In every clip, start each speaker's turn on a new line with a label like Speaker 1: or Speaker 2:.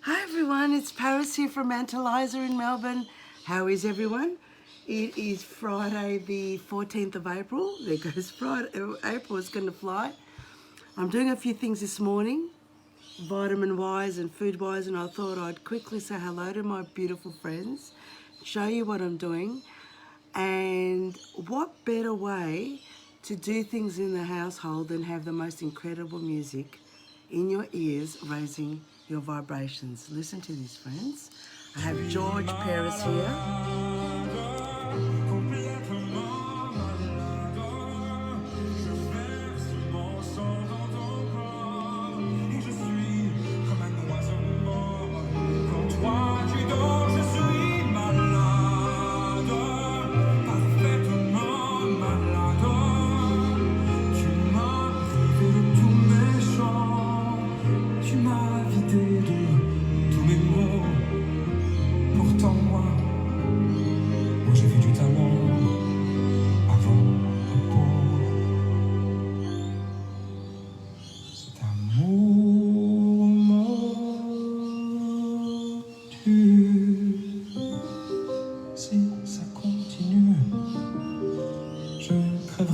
Speaker 1: Hi everyone, it's Paris here from Antalizer in Melbourne. How is everyone? It is Friday the 14th of April. There goes Friday. April is going to fly. I'm doing a few things this morning, vitamin-wise and food-wise, and I thought I'd quickly say hello to my beautiful friends, show you what I'm doing, and what better way to do things in the household than have the most incredible music in your ears, raising your vibrations. Listen to this, friends. I have George Paris here.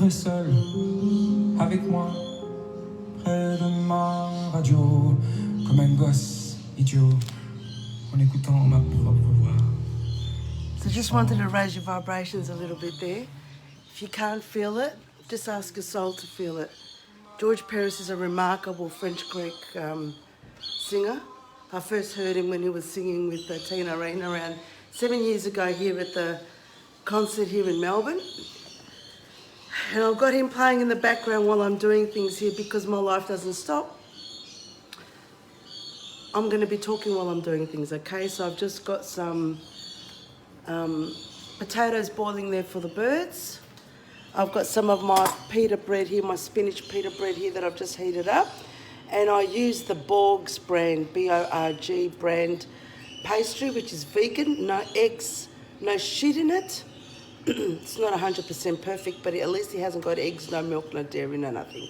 Speaker 2: Seul avec moi près de ma radio comme un gosse idiot en écoutant ma propre voix.
Speaker 1: So just wanted to raise your vibrations a little bit there. If you can't feel it, just ask your soul to feel it. George Paris is a remarkable French-Greek singer. I first heard him when he was singing with Tina Arena around 7 years ago here at the concert here in Melbourne. And I've got him playing in the background while I'm doing things here because my life doesn't stop. I'm going to be talking while I'm doing things, okay? So I've just got some potatoes boiling there for the birds. I've got some of my pita bread here, my spinach pita bread here that I've just heated up. And I use the Borg's brand, B-O-R-G brand pastry, which is vegan, no eggs, no shit in it. It's not 100% perfect, but at least it hasn't got eggs, no milk, no dairy, no nothing.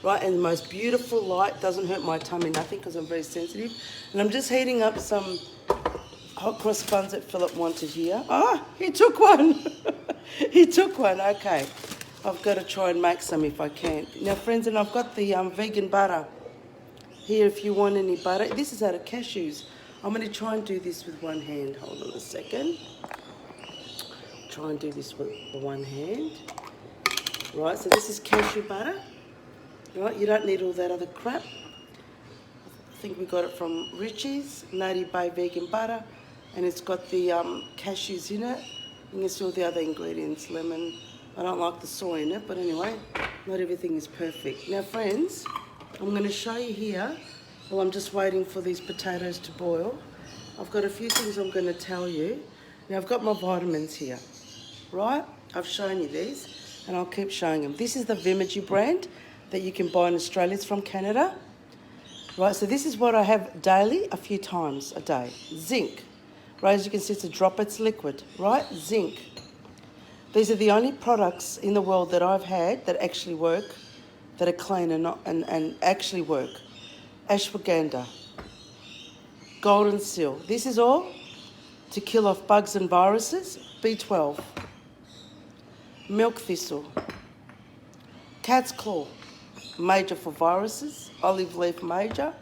Speaker 1: Right, and the most beautiful light, doesn't hurt my tummy, nothing, because I'm very sensitive. And I'm just heating up some hot cross buns that Philip wanted here. Ah, he took one. He took one, okay. I've got to try and make some if I can. Now, friends, and I've got the vegan butter here if you want any butter. This is out of cashews. I'm going to try and do this with one hand. Hold on a second. Try and do this with the one hand. Right, so this is cashew butter. Right, you don't need all that other crap. I think we got it from Richie's, Nutty Bay vegan butter, and it's got the cashews in it. You can see all the other ingredients, lemon. I don't like the soy in it, but anyway, not everything is perfect. Now, friends, I'm going to show you here, while I'm just waiting for these potatoes to boil. I've got a few things I'm going to tell you. Now, I've got my vitamins here. Right, I've shown you these and I'll keep showing them. This is the Vimagy brand that you can buy in Australia. It's from Canada. Right, so this is what I have daily, a few times a day. Zinc. Right, as you can see, it's a drop, it's liquid. Right, zinc. These are the only products in the world that I've had that actually work, that are clean and actually work. Ashwagandha. Golden seal. This is all to kill off bugs and viruses. B12. Milk thistle, cat's claw, major for viruses, olive leaf major,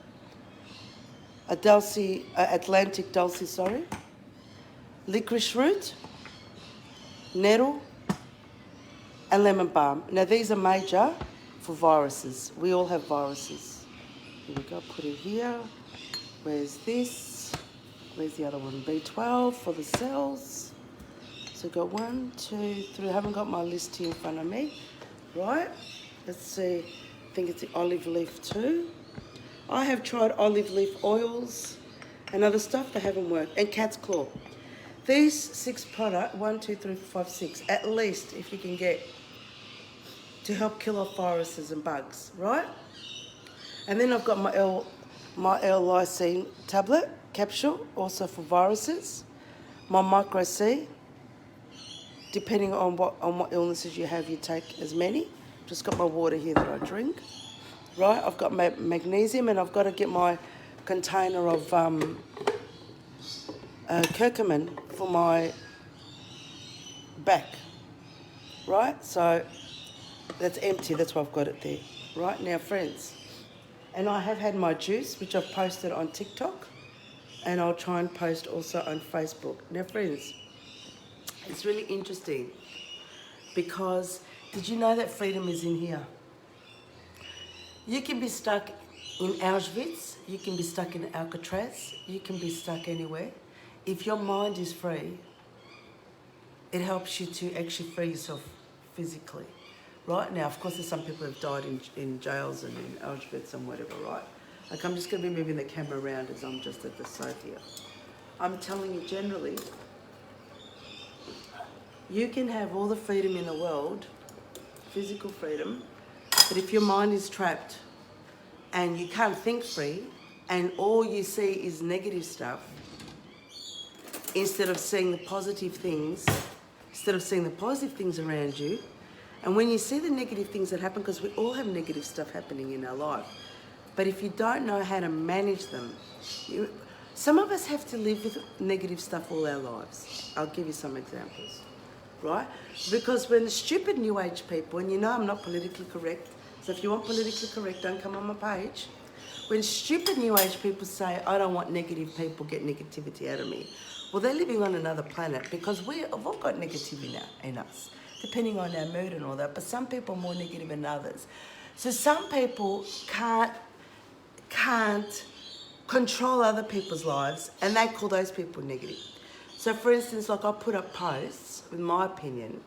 Speaker 1: Atlantic dulce, licorice root, nettle, and lemon balm. Now these are major for viruses. We all have viruses. Here we go, put it here. Where's this? Where's the other one? B12 for the cells. So got 1, 2, 3. I haven't got my list here in front of me. Right, let's see. I think it's the olive leaf too. I have tried olive leaf oils and other stuff that haven't worked. And cat's claw. These 6 products, 1, 2, 3, 4, 5, 6, at least if you can get, to help kill off viruses and bugs, right? And then I've got my L-lysine tablet, capsule, also for viruses. My micro C. Depending on what illnesses you have, you take as many. Just got my water here that I drink. Right, I've got my magnesium and I've got to get my container of curcumin for my back, right? So that's empty, that's why I've got it there. Right now, friends, and I have had my juice, which I've posted on TikTok, and I'll try and post also on Facebook. Now, friends, it's really interesting because did you know that freedom is in here? You can be stuck in Auschwitz, you can be stuck in Alcatraz, you can be stuck anywhere. If your mind is free, it helps you to actually free yourself physically. Right now, of course, there's some people who have died in jails and in Auschwitz and whatever, right? Like, I'm just going to be moving the camera around as I'm just at the sofa here. I'm telling you generally, you can have all the freedom in the world, physical freedom, but if your mind is trapped and you can't think free and all you see is negative stuff, instead of seeing the positive things around you, and when you see the negative things that happen, because we all have negative stuff happening in our life, but if you don't know how to manage them, some of us have to live with negative stuff all our lives. I'll give you some examples, right? Because when the stupid New Age people, and you know I'm not politically correct, so if you want politically correct, don't come on my page. When stupid New Age people say, I don't want negative people, get negativity out of me, well, they're living on another planet, because we've all got negativity in us, depending on our mood and all that, but some people are more negative than others. So some people can't control other people's lives, and they call those people negative. So for instance, like, I'll put up posts with my opinion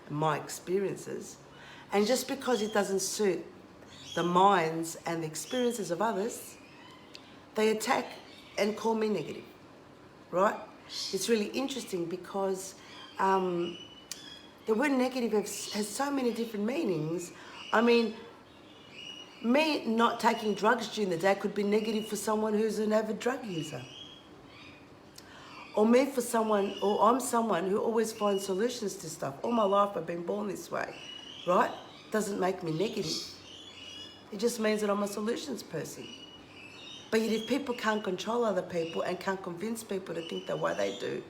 Speaker 1: and my experiences, and just because it doesn't suit the minds and the experiences of others, they attack and call me negative, right? It's really interesting because the word negative has so many different meanings. I mean, me not taking drugs during the day could be negative for someone who's an avid drug user. Or I'm someone who always finds solutions to stuff. All my life I've been born this way, right? Doesn't make me negative. It just means that I'm a solutions person. But yet if people can't control other people and can't convince people to think the way they do,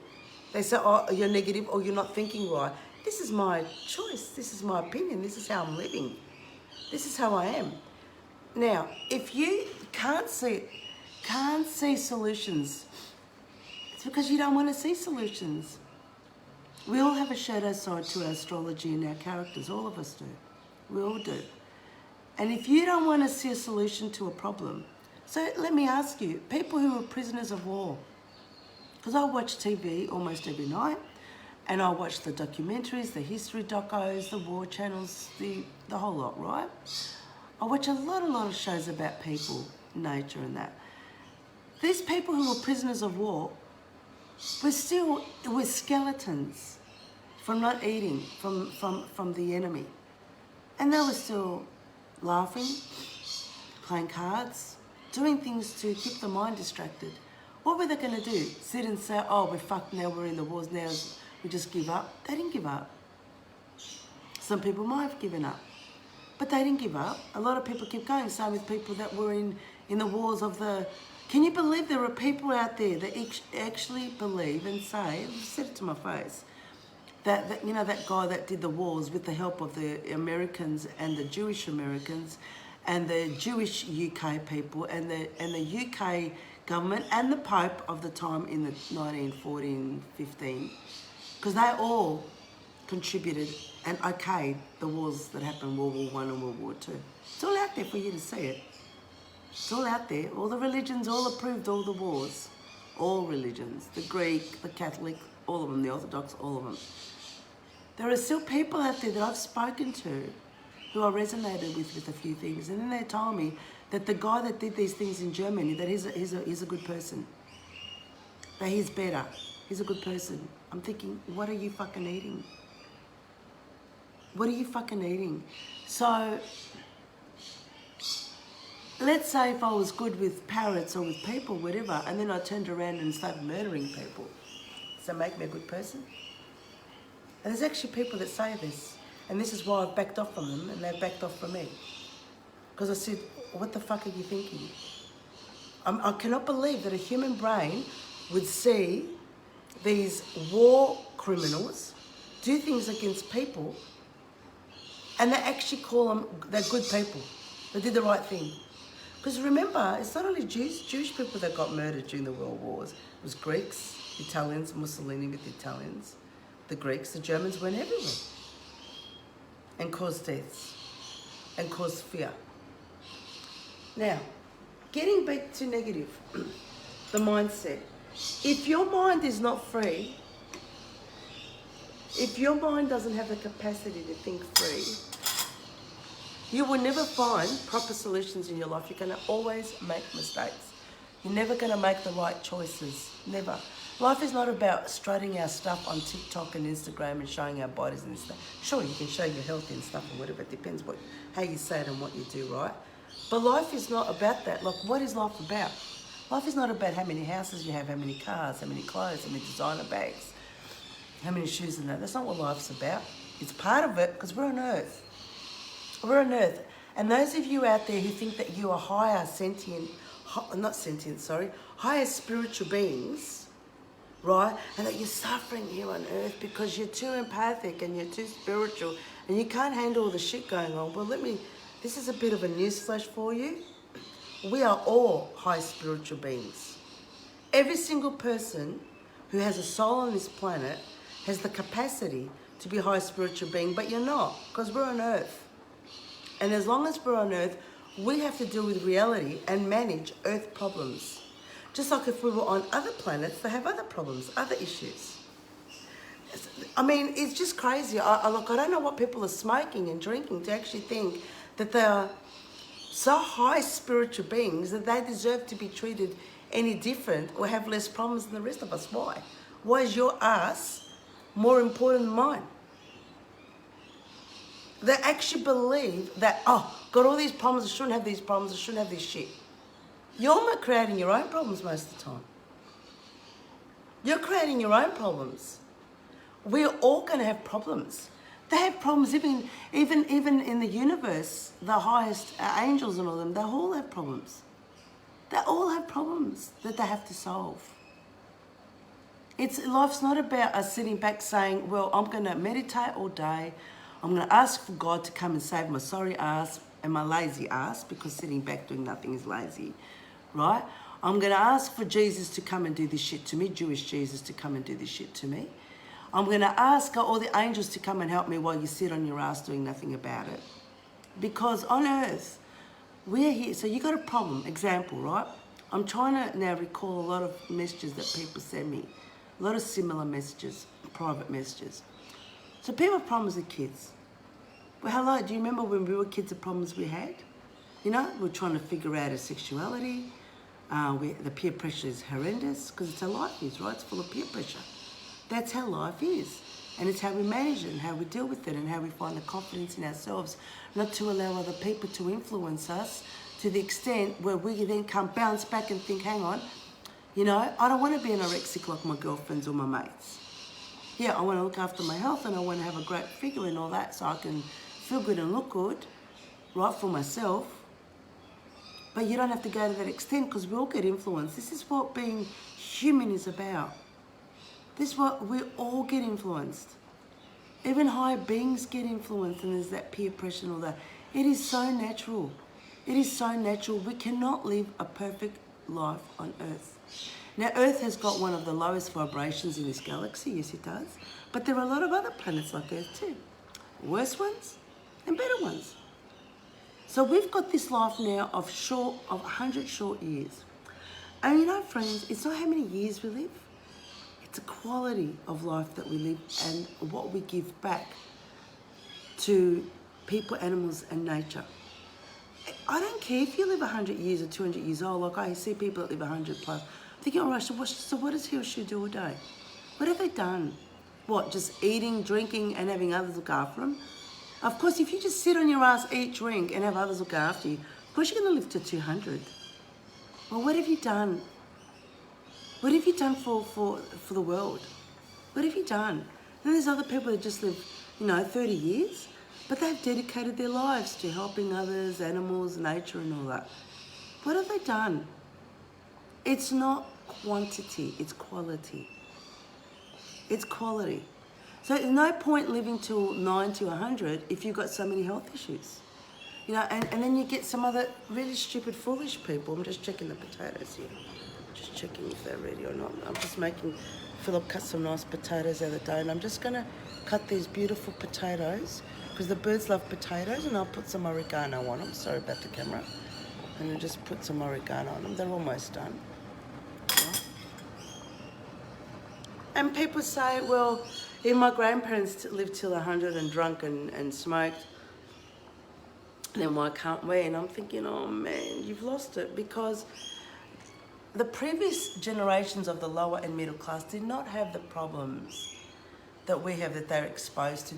Speaker 1: they say, oh, you're negative or you're not thinking right. This is my choice. This is my opinion. This is how I'm living. This is how I am. Now, if you can't see solutions, it's because you don't want to see solutions. We all have a shadow side to our astrology and our characters. All of us do. We all do. And if you don't want to see a solution to a problem, so let me ask you, people who are prisoners of war, because I watch TV almost every night, and I watch the documentaries, the history docos, the war channels, the whole lot, right? I watch a lot of shows about people, nature and that. These people who were prisoners of war were skeletons from not eating from the enemy. And they were still laughing, playing cards, doing things to keep the mind distracted. What were they going to do? Sit and say, oh, we're fucked now, we're in the wars now, we just give up? They didn't give up. Some people might have given up, but they didn't give up. A lot of people keep going. Same with people that were in the wars of the... Can you believe there are people out there that actually believe and say, I've said it to my face, that you know, that guy that did the wars with the help of the Americans and the Jewish Americans and the Jewish UK people and the UK government and the Pope of the time in the 1914, 15, because they all contributed and okayed the wars that happened, World War I and World War II. It's all out there for you to see it. It's all out there. All the religions all approved all the wars. All religions. The Greek, the Catholic, all of them, the Orthodox, all of them. There are still people out there that I've spoken to who I resonated with a few things. And then they told me that the guy that did these things in Germany, that he's a good person. That he's better. He's a good person. I'm thinking, what are you fucking eating? What are you fucking eating? So, let's say if I was good with parrots or with people, whatever, and then I turned around and started murdering people. Does that make me a good person? And there's actually people that say this, and this is why I've backed off from them, and they've backed off from me. Because I said, what the fuck are you thinking? I cannot believe that a human brain would see these war criminals do things against people, and they actually call them, they're good people. They did the right thing. Because remember, it's not only Jewish people that got murdered during the World Wars. It was Greeks, Italians, Mussolini with the Italians, the Greeks, the Germans went everywhere and caused deaths and caused fear. Now, getting back to negative, the mindset. If your mind is not free, if your mind doesn't have the capacity to think free, you will never find proper solutions in your life. You're going to always make mistakes. You're never going to make the right choices. Never. Life is not about strutting our stuff on TikTok and Instagram and showing our bodies and stuff. Sure, you can show your health and stuff and whatever. It depends how you say it and what you do, right? But life is not about that. Like, what is life about? Life is not about how many houses you have, how many cars, how many clothes, how many designer bags, how many shoes and that. That's not what life's about. It's part of it because we're on Earth. We're on Earth. And those of you out there who think that you are higher higher spiritual beings, right? And that you're suffering here on Earth because you're too empathic and you're too spiritual and you can't handle all the shit going on. Well, this is a bit of a newsflash for you. We are all high spiritual beings. Every single person who has a soul on this planet has the capacity to be a high spiritual being, but you're not, because we're on Earth. And as long as we're on Earth, we have to deal with reality and manage Earth problems. Just like if we were on other planets, they have other problems, other issues. I mean, it's just crazy. I don't know what people are smoking and drinking to actually think that they are so high spiritual beings that they deserve to be treated any different or have less problems than the rest of us. Why? Why is your ass more important than mine? They actually believe that, got all these problems, I shouldn't have these problems, I shouldn't have this shit. You're not creating your own problems most of the time. You're creating your own problems. We're all going to have problems. They have problems even in the universe, the highest angels and all them, they all have problems. They all have problems that they have to solve. Life's not about us sitting back saying, well, I'm going to meditate all day. I'm going to ask for God to come and save my sorry ass and my lazy ass, because sitting back doing nothing is lazy, right? I'm going to ask for Jesus to come and do this shit to me, Jewish Jesus to come and do this shit to me. I'm going to ask all the angels to come and help me while you sit on your ass doing nothing about it. Because on Earth, we're here. So you got a problem, example, right? I'm trying to now recall a lot of messages that people send me. A lot of similar messages, private messages. So people have problems with kids. Well, hello, do you remember when we were kids, the problems we had? You know, we're trying to figure out our sexuality. The peer pressure is horrendous because it's how life is, right? It's full of peer pressure. That's how life is. And it's how we manage it and how we deal with it and how we find the confidence in ourselves, not to allow other people to influence us to the extent where we then come bounce back and think, hang on, you know, I don't want to be anorexic like my girlfriends or my mates. Yeah, I want to look after my health and I want to have a great figure and all that so I can feel good and look good, right, for myself. But you don't have to go to that extent because we all get influenced. This is what being human is about. This is what we all get influenced. Even higher beings get influenced, and there's that peer pressure and all that. It is so natural. It is so natural. We cannot live a perfect life on Earth. Now, Earth has got one of the lowest vibrations in this galaxy. Yes, it does. But there are a lot of other planets like Earth too. Worse ones and better ones. So we've got this life now of 100 short years. And you know, friends, it's not how many years we live. It's a quality of life that we live and what we give back to people, animals, and nature. I don't care if you live 100 years or 200 years old. Like I see people that live 100 plus. I'm thinking, all right, so what does he or she do all day? What have they done? What, just eating, drinking, and having others look after them? Of course, if you just sit on your ass, eat, drink, and have others look after you, of course you're going to live to 200. Well, what have you done? What have you done for the world? What have you done? And there's other people that just live, 30 years, but they've dedicated their lives to helping others, animals, nature and all that. What have they done? It's not quantity, it's quality. It's quality. So there's no point living till 90 or 100 if you've got so many health issues. You know, and then you get some other really stupid, foolish people. I'm just checking the potatoes here. Just checking if they're ready or not. I'm just making Philip cut some nice potatoes the other day, and I'm just going to cut these beautiful potatoes because the birds love potatoes, and I'll put some oregano on them. Sorry about the camera. And I'll just put some oregano on them. They're almost done. Right. And people say, well, if my grandparents lived till 100 and drunk and smoked, then why can't we? And I'm thinking, oh man, you've lost it, because the previous generations of the lower and middle class did not have the problems that we have, that they're exposed to.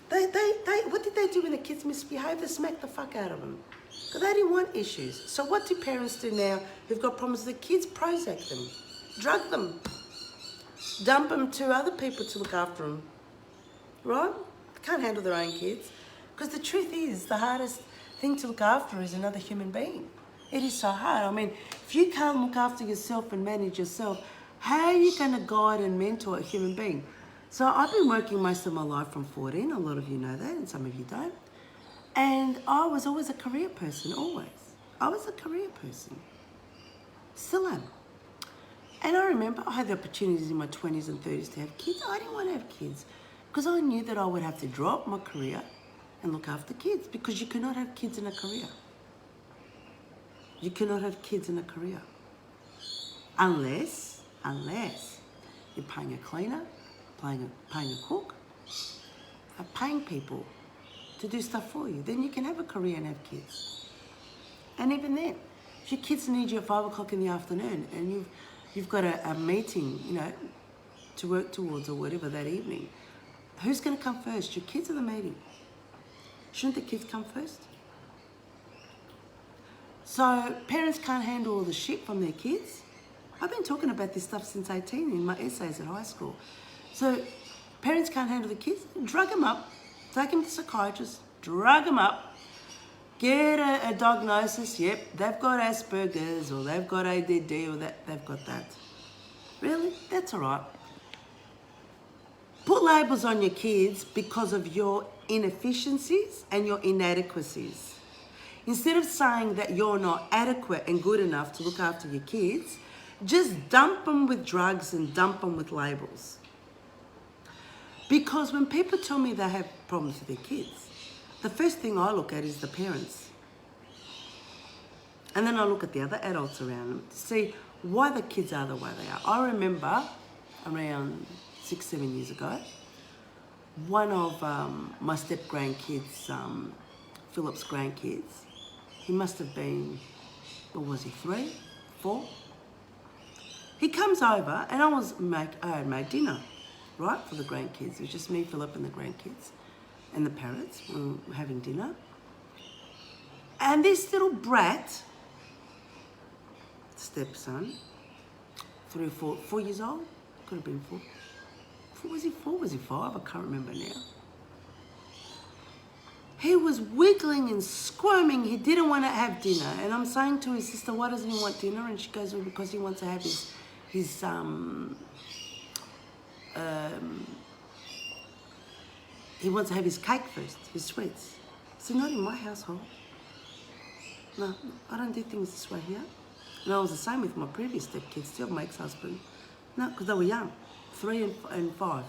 Speaker 1: What did they do when the kids misbehave? They smacked the fuck out of them. Because they didn't want issues. So what do parents do now who've got problems with the kids? Prozac them, drug them, dump them to other people to look after them, right? They can't handle their own kids. Because the truth is, the hardest thing to look after is another human being. It is so hard. I mean, if you can't look after yourself and manage yourself, how are you going to guide and mentor a human being? So I've been working most of my life from 14. A lot of you know that, and some of you don't. And I was always a career person, always. I was a career person. Still am. And I remember I had the opportunities in my 20s and 30s to have kids. I didn't want to have kids because I knew that I would have to drop my career and look after kids, because you cannot have kids in a career. You cannot have kids in a career. Unless you're paying a cleaner, paying a cook, paying people to do stuff for you. Then you can have a career and have kids. And even then, if your kids need you at 5 o'clock in the afternoon and you've got a meeting, you know, to work towards or whatever that evening, who's going to come first, your kids or the meeting? Shouldn't the kids come first? So parents can't handle all the shit from their kids. I've been talking about this stuff since 18 in my essays at high school. So parents can't handle the kids, drug them up, take them to psychiatrists, drug them up, get a diagnosis, yep, they've got Asperger's or they've got ADD or they've got that. Really? That's all right. Put labels on your kids because of your inefficiencies and your inadequacies. Instead of saying that you're not adequate and good enough to look after your kids, just dump them with drugs and dump them with labels. Because when people tell me they have problems with their kids, the first thing I look at is the parents. And then I look at the other adults around them to see why the kids are the way they are. I remember around 6-7 years ago, one of my step-grandkids, Philip's grandkids, he must have been, what was he, 3, 4? He comes over and I had made dinner, right, for the grandkids. It was just me, Philip, and the grandkids and the parents. We were having dinner. And this little brat, stepson, 3 or 4 years old, could have been 4. Was he 4? Was he 5? I can't remember now. He was wiggling and squirming. He didn't want to have dinner. And I'm saying to his sister, why doesn't he want dinner? And she goes, well, because he wants to have he wants to have his cake first, his sweets. I said, not in my household. No, I don't do things this way here. And I was the same with my previous stepkids, still my ex-husband. No, because they were young. 3 and 5.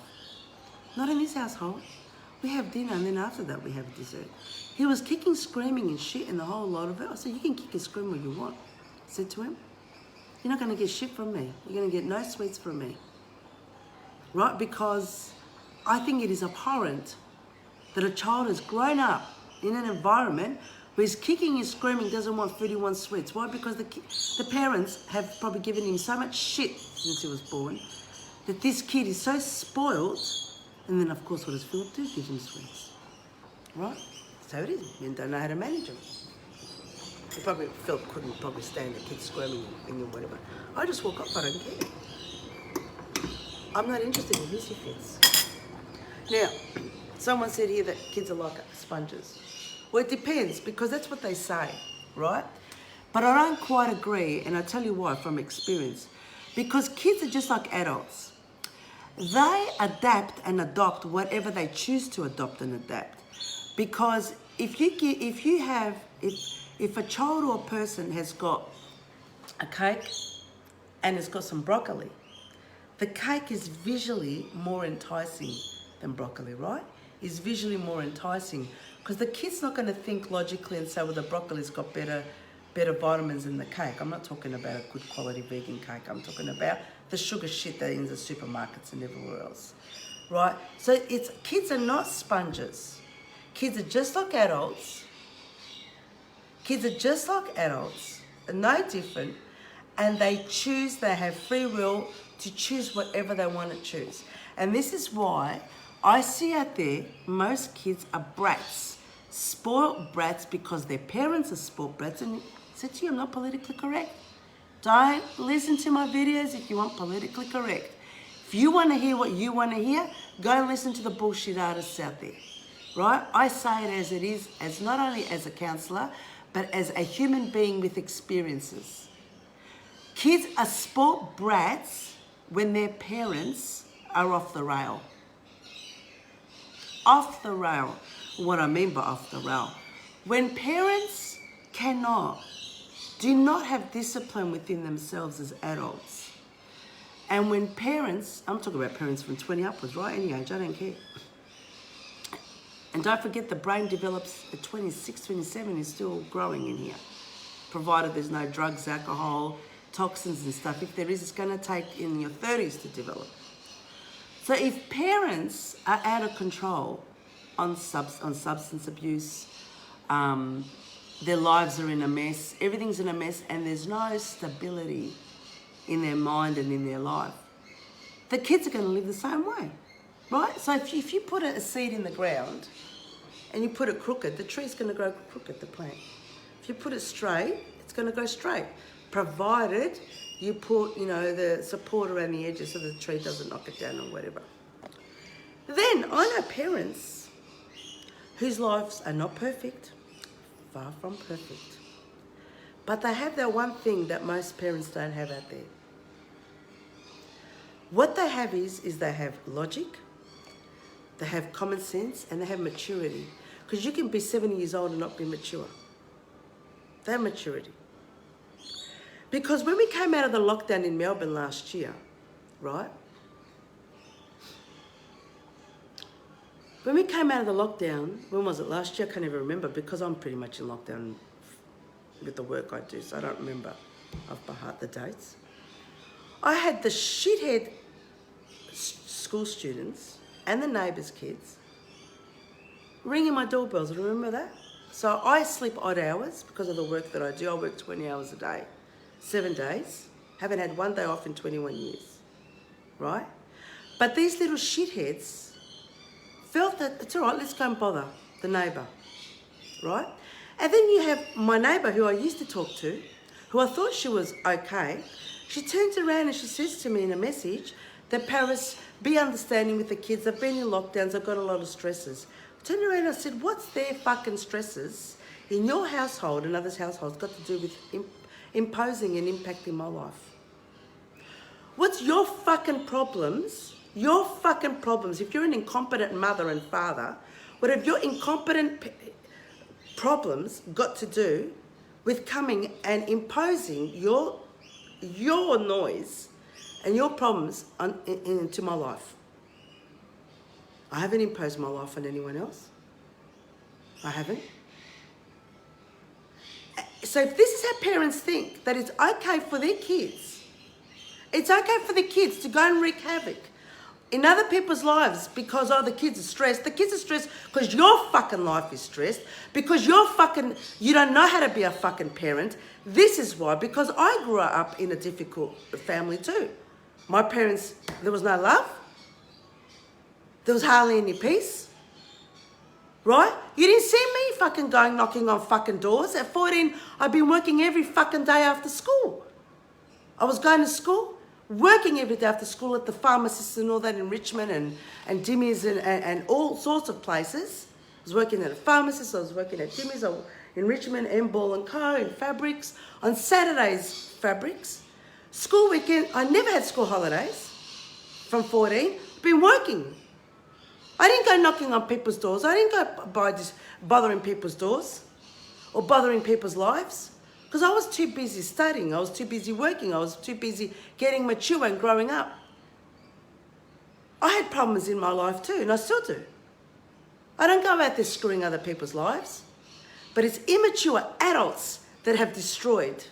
Speaker 1: Not in this household. We have dinner and then after that we have dessert. He was kicking, screaming and shit and the whole lot of it. I said, you can kick and scream all you want. I said to him, you're not going to get shit from me. You're going to get no sweets from me. Right? Because I think it is abhorrent that a child has grown up in an environment where he's kicking and screaming, doesn't want food, he wants sweets. Why? Because the parents have probably given him so much shit since he was born that this kid is so spoiled, and then of course what does Philip do? Gives him sweets. Right? So it is. Men don't know how to manage them. Philip couldn't probably stand the kids screaming and whatever. I just walk off, I don't care. I'm not interested in hissy fits. Now, someone said here that kids are like sponges. Well, it depends, because that's what they say, right? But I don't quite agree, and I tell you why from experience. Because kids are just like adults. They adapt and adopt whatever they choose to adopt and adapt. Because if a child or a person has got a cake and it's got some broccoli, the cake is visually more enticing than broccoli, right? Is visually more enticing because the kid's not going to think logically and say, well, the broccoli's got better vitamins than the cake. I'm not talking about a good quality vegan cake. I'm talking about the sugar shit that is in the supermarkets and everywhere else, right? So kids are not sponges. Kids are just like adults. Kids are just like adults, no different, and they have free will to choose whatever they want to choose. And this is why I see out there most kids are brats, spoiled brats because their parents are spoiled brats. And I said to you, I'm not politically correct. Don't listen to my videos if you want politically correct. If you want to hear what you want to hear, go and listen to the bullshit artists out there, right? I say it is, as not only as a counsellor, but as a human being with experiences. Kids are spoiled brats when their parents are off the rail. Off the rail. What I mean by off the rail. When parents do not have discipline within themselves as adults. And when parents, I'm talking about parents from 20 upwards, right? Any age, I don't care. And don't forget the brain develops at 26, 27 is still growing in here. Provided there's no drugs, alcohol, toxins and stuff. If there is, it's going to take in your 30s to develop. So if parents are out of control on substance abuse, their lives are in a mess, everything's in a mess, and there's no stability in their mind and in their life, the kids are going to live the same way, right? So if you put a seed in the ground and you put it crooked, the tree's going to grow crooked, the plant. If you put it straight, it's going to go straight, provided you put, the support around the edges so the tree doesn't knock it down or whatever. Then I know parents whose lives are not perfect, far from perfect, but they have that one thing that most parents don't have out there. What they have is they have logic, they have common sense, and they have maturity. Because you can be 70 years old and not be mature. They have maturity. Because when we came out of the lockdown in Melbourne last year, right? When we came out of the lockdown, when was it last year? I can't even remember because I'm pretty much in lockdown with the work I do, so I don't remember off by heart the dates. I had the shithead school students and the neighbours' kids ringing my doorbells. Remember that? So I sleep odd hours because of the work that I do. I work 20 hours a day, 7 days. Haven't had one day off in 21 years, right? But these little shitheads felt that it's all right, let's go and bother the neighbour, right? And then you have my neighbour who I used to talk to, who I thought she was okay. She turns around and she says to me in a message that Paris, be understanding with the kids. They've been in lockdowns. They've got a lot of stresses. I turned around and I said, what's their fucking stresses in your household and others' households got to do with imposing and impacting my life? What's your fucking problems? Your fucking problems. If you're an incompetent mother and father, what have your incompetent problems got to do with coming and imposing your noise and your problems into my life? I haven't imposed my life on anyone else. I haven't. So if this is how parents think, that it's okay for their kids, it's okay for the kids to go and wreak havoc in other people's lives because, the kids are stressed. The kids are stressed because your fucking life is stressed, because you don't know how to be a fucking parent. This is why, because I grew up in a difficult family too. My parents, there was no love. There was hardly any peace. Right? You didn't see me fucking going knocking on fucking doors. At 14, I'd been working every fucking day after school. I was going to school, working every day after school at the pharmacists and all that in Richmond and Dimmy's and all sorts of places. I was working at a pharmacist, I was working at Dimmy's, in Richmond, M. Ball & Co. in fabrics. On Saturdays, fabrics. School weekend, I never had school holidays from 14. Been working. I didn't go knocking on people's doors. I didn't go by just bothering people's doors or bothering people's lives because I was too busy studying. I was too busy working. I was too busy getting mature and growing up. I had problems in my life too, and I still do. I don't go out there screwing other people's lives, but it's immature adults that have destroyed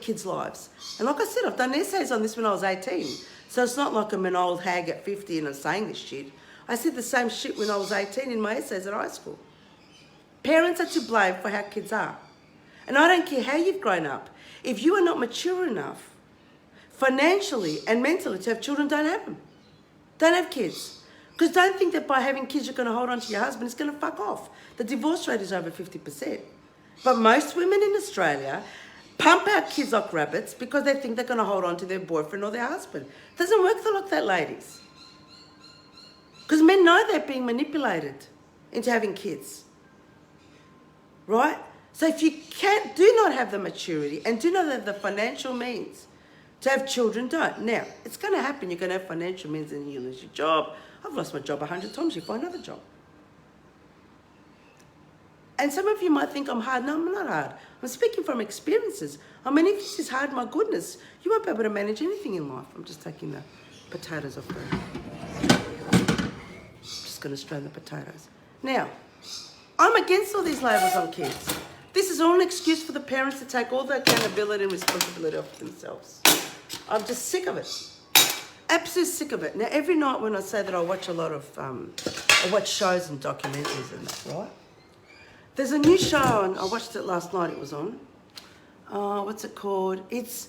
Speaker 1: kids' lives. And like I said, I've done essays on this when I was 18. So it's not like I'm an old hag at 50 and I'm saying this shit. I said the same shit when I was 18 in my essays at high school. Parents are to blame for how kids are. And I don't care how you've grown up. If you are not mature enough financially and mentally to have children, don't have them. Don't have kids. Because don't think that by having kids you're going to hold on to your husband. It's going to fuck off. The divorce rate is over 50%. But most women in Australia pump out kids like rabbits because they think they're going to hold on to their boyfriend or their husband. It doesn't work like that, ladies. Because men know they're being manipulated into having kids. Right? So if you do not have the maturity and do not have the financial means to have children, don't. Now, it's going to happen. You're going to have financial means and you lose your job. I've lost my job 100 times. You find another job. And some of you might think I'm hard. No, I'm not hard. I'm speaking from experiences. I mean, if this is hard, my goodness, you won't be able to manage anything in life. I'm just taking the potatoes off there. Just going to strain the potatoes. Now, I'm against all these labels on kids. This is all an excuse for the parents to take all the accountability and responsibility off themselves. I'm just sick of it. Absolutely sick of it. Now, every night when I say that I watch a lot of, I watch shows and documentaries and that, right? There's a new show on, I watched it last night, it was on. What's it called? It's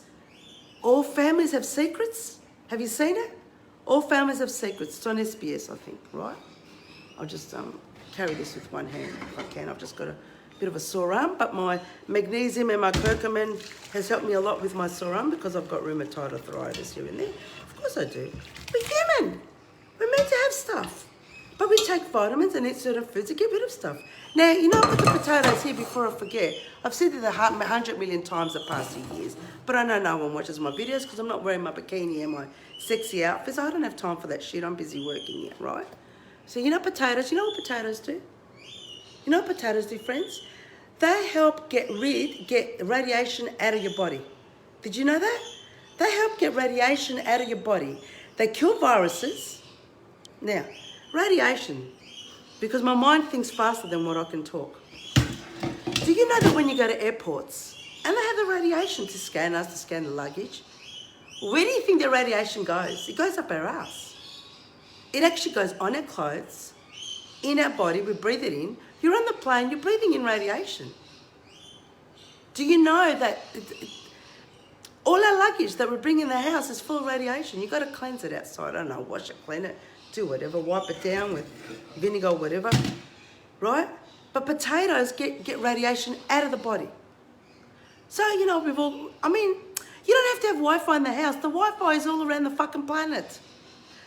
Speaker 1: All Families Have Secrets. Have you seen it? All Families Have Secrets. It's on SBS, I think, right? I'll just carry this with one hand if I can. I've just got a bit of a sore arm, but my magnesium and my curcumin has helped me a lot with my sore arm because I've got rheumatoid arthritis here and there. Of course I do. We're human. We're meant to have stuff. But we take vitamins and eat certain foods to get rid of stuff. Now, you know, I've got the potatoes here before I forget. I've said it 100 million times the past few years, but I know no one watches my videos because I'm not wearing my bikini and my sexy outfits. I don't have time for that shit. I'm busy working yet, right? So you know potatoes, you know what potatoes do? You know what potatoes do, friends? They help get radiation out of your body. Did you know that? They help get radiation out of your body. They kill viruses. Now, radiation, because my mind thinks faster than what I can talk. Do you know that when you go to airports and they have the radiation to scan us, to scan the luggage, where do you think the radiation goes? It goes up our ass. It actually goes on our clothes, in our body, we breathe it in. You're on the plane, you're breathing in radiation. Do you know that all our luggage that we bring in the house is full of radiation? You've got to cleanse it outside. I don't know, wash it, clean it, do whatever, wipe it down with vinegar or whatever, right? But potatoes get radiation out of the body. So, you know, you don't have to have Wi-Fi in the house. The Wi-Fi is all around the fucking planet.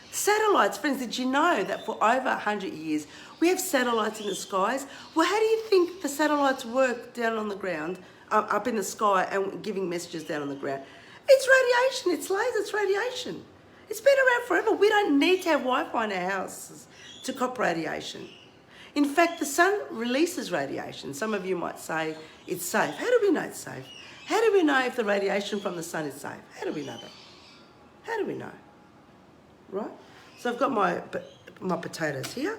Speaker 1: Satellites, friends, did you know that for over 100 years, we have satellites in the skies? Well, how do you think the satellites work down on the ground, up in the sky and giving messages down on the ground? It's radiation, it's lasers, it's radiation. It's been around forever. We don't need to have Wi-Fi in our houses to cop radiation. In fact, the sun releases radiation. Some of you might say it's safe. How do we know it's safe? How do we know if the radiation from the sun is safe? How do we know that? How do we know? Right? So I've got my potatoes here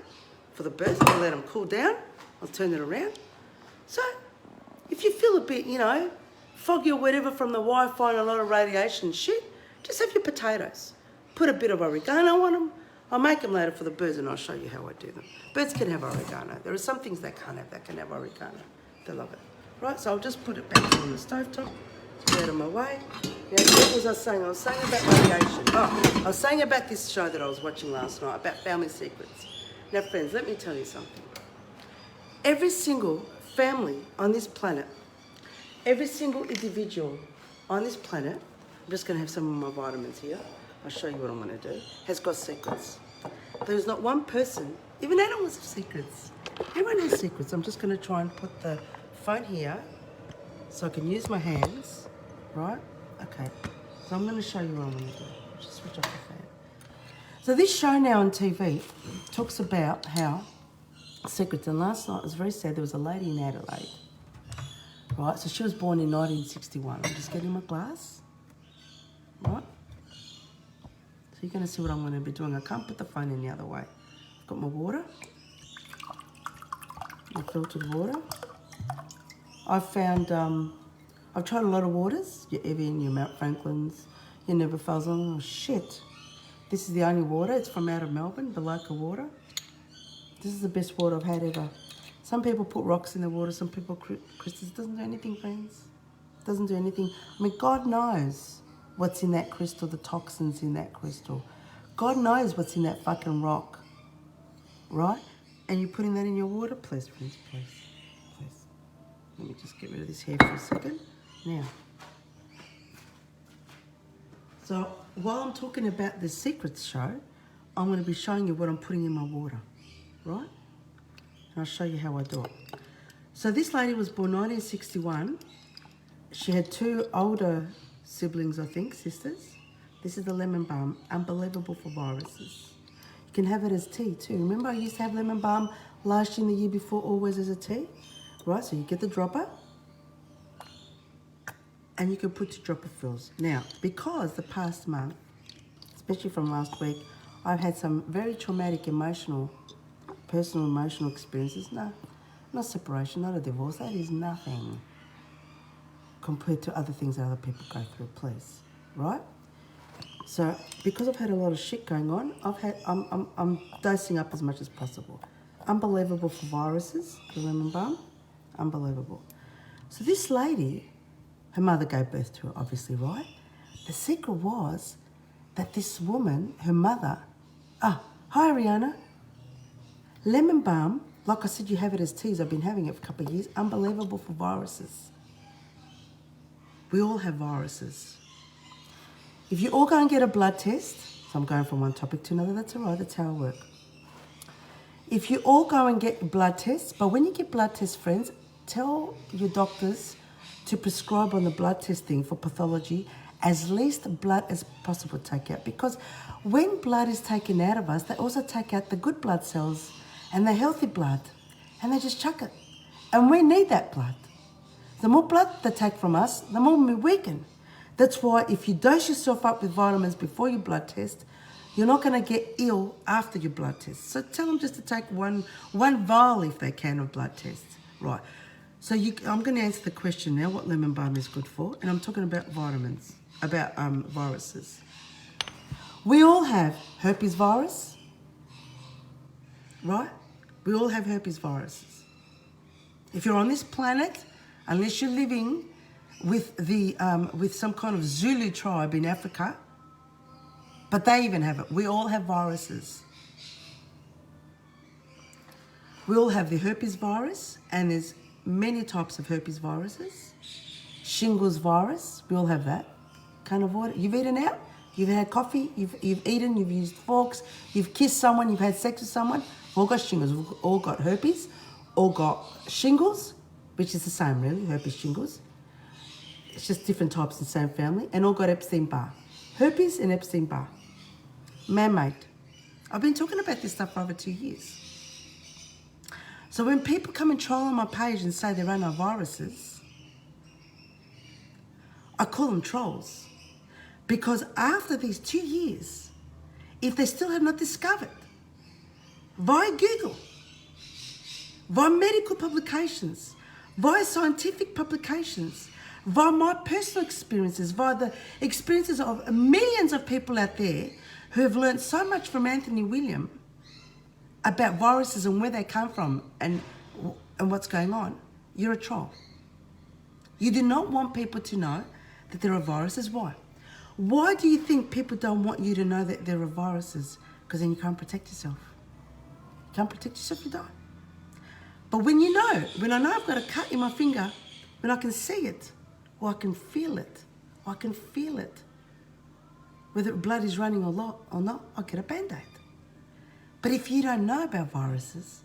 Speaker 1: for the birth. I'll let them cool down. I'll turn it around. So if you feel a bit, you know, foggy or whatever from the Wi-Fi and a lot of radiation shit, just have your potatoes. Put a bit of oregano on them. I'll make them later for the birds and I'll show you how I do them. Birds can have oregano. There are some things they can't have that can have oregano. They love it. Right, so I'll just put it back on the stovetop. It's out of my way. Now, what was I saying? I was saying about radiation. Oh, I was saying about this show that I was watching last night, about family secrets. Now, friends, let me tell you something. Every single family on this planet, every single individual on this planet, I'm just going to have some of my vitamins here. I'll show you what I'm going to do, has got secrets. There's not one person, even animals have secrets. Everyone has secrets. I'm just going to try and put the phone here so I can use my hands, right? Okay. So I'm going to show you what I'm going to do. Just switch off the fan. So this show now on TV talks about how secrets. And last night it was very sad. There was a lady in Adelaide, right? So she was born in 1961. I'm just getting my glass, right? So you're going to see what I'm going to be doing. I can't put the phone in the other way. I've got my water, my filtered water. I've found, I've tried a lot of waters, your Evian, your Mount Franklin's, your Never Fails on. Oh shit. This is the only water. It's from out of Melbourne, the local water. This is the best water I've had ever. Some people put rocks in the water, some people crystals. It doesn't do anything, friends. It doesn't do anything. I mean, God knows what's in that crystal, the toxins in that crystal. God knows what's in that fucking rock, right? And you're putting that in your water? Please, friends, please, please. Let me just get rid of this hair for a second. Now, so while I'm talking about the secrets show, I'm going to be showing you what I'm putting in my water, right? And I'll show you how I do it. So this lady was born 1961. She had 2 older siblings, I think, sisters. This is the lemon balm, unbelievable for viruses. You can have it as tea too. Remember I used to have lemon balm last year and the year before, always as a tea? Right, so you get the dropper and you can put your dropper fills. Now, because the past month, especially from last week, I've had some very traumatic personal emotional experiences. No, not separation, not a divorce. That is nothing compared to other things that other people go through, please, right? So because I've had a lot of shit going on, I'm dosing up as much as possible. Unbelievable for viruses, the lemon balm, unbelievable. So this lady, her mother gave birth to her, obviously, right? The secret was that this woman, her mother, hi Ariana, lemon balm, like I said, you have it as teas. I've been having it for a couple of years. Unbelievable for viruses. We all have viruses. If you all go and get a blood test, so I'm going from one topic to another, that's all right, that's how I work. If you all go and get blood tests, but when you get blood tests, friends, tell your doctors to prescribe on the blood test thing for pathology as least blood as possible to take out. Because when blood is taken out of us, they also take out the good blood cells and the healthy blood, and they just chuck it. And we need that blood. The more blood they take from us, the more we weaken. That's why if you dose yourself up with vitamins before your blood test, you're not going to get ill after your blood test. So tell them just to take one vial if they can of blood tests. Right. So I'm going to answer the question now, what lemon balm is good for. And I'm talking about vitamins, about viruses. We all have herpes virus, right? We all have herpes viruses. If you're on this planet, unless you're living with some kind of Zulu tribe in Africa, but they even have it. We all have viruses. We all have the herpes virus, and there's many types of herpes viruses. Shingles virus, we all have that. Can't avoid it. You've eaten out, you've had coffee, you've eaten, you've used forks, you've kissed someone, you've had sex with someone. We've all got shingles, we've all got herpes, all got shingles, which is the same really, herpes shingles. It's just different types in the same family, and all got Epstein-Barr. Herpes and Epstein-Barr. Man-made. I've been talking about this stuff for over 2 years. So when people come and troll on my page and say there are no viruses, I call them trolls. Because after these 2 years, if they still have not discovered, via Google, via medical publications, via scientific publications, via my personal experiences, via the experiences of millions of people out there who have learned so much from Anthony William about viruses and where they come from and what's going on, you're a troll. You do not want people to know that there are viruses. Why? Why do you think people don't want you to know that there are viruses? Because then you can't protect yourself. You can't protect yourself, you die. But when you know, when I know I've got a cut in my finger, when I can see it, or I can feel it, or I can feel it, whether blood is running or not, I'll get a Band-Aid. But if you don't know about viruses,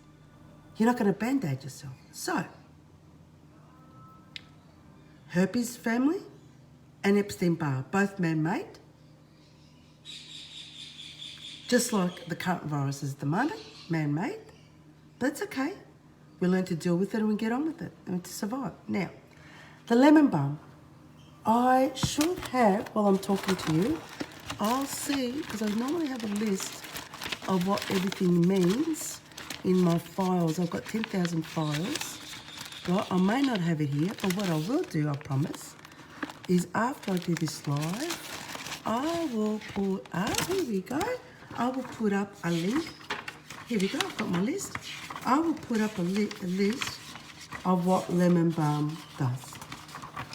Speaker 1: You're not going to band-aid yourself. So, herpes family and Epstein-Barr, both man-made. Just like the current viruses at the moment, man-made. That's okay. We learn to deal with it and we get on with it and to survive. Now, the lemon balm. I should have, while I'm talking to you, I'll see, because I normally have a list of what everything means in my files. I've got 10,000 files. Right? I may not have it here, but what I will do, I promise, is after I do this live, I will put up, here we go, I will put up a link. Here we go, I've got my list. I will put up a list of what lemon balm does.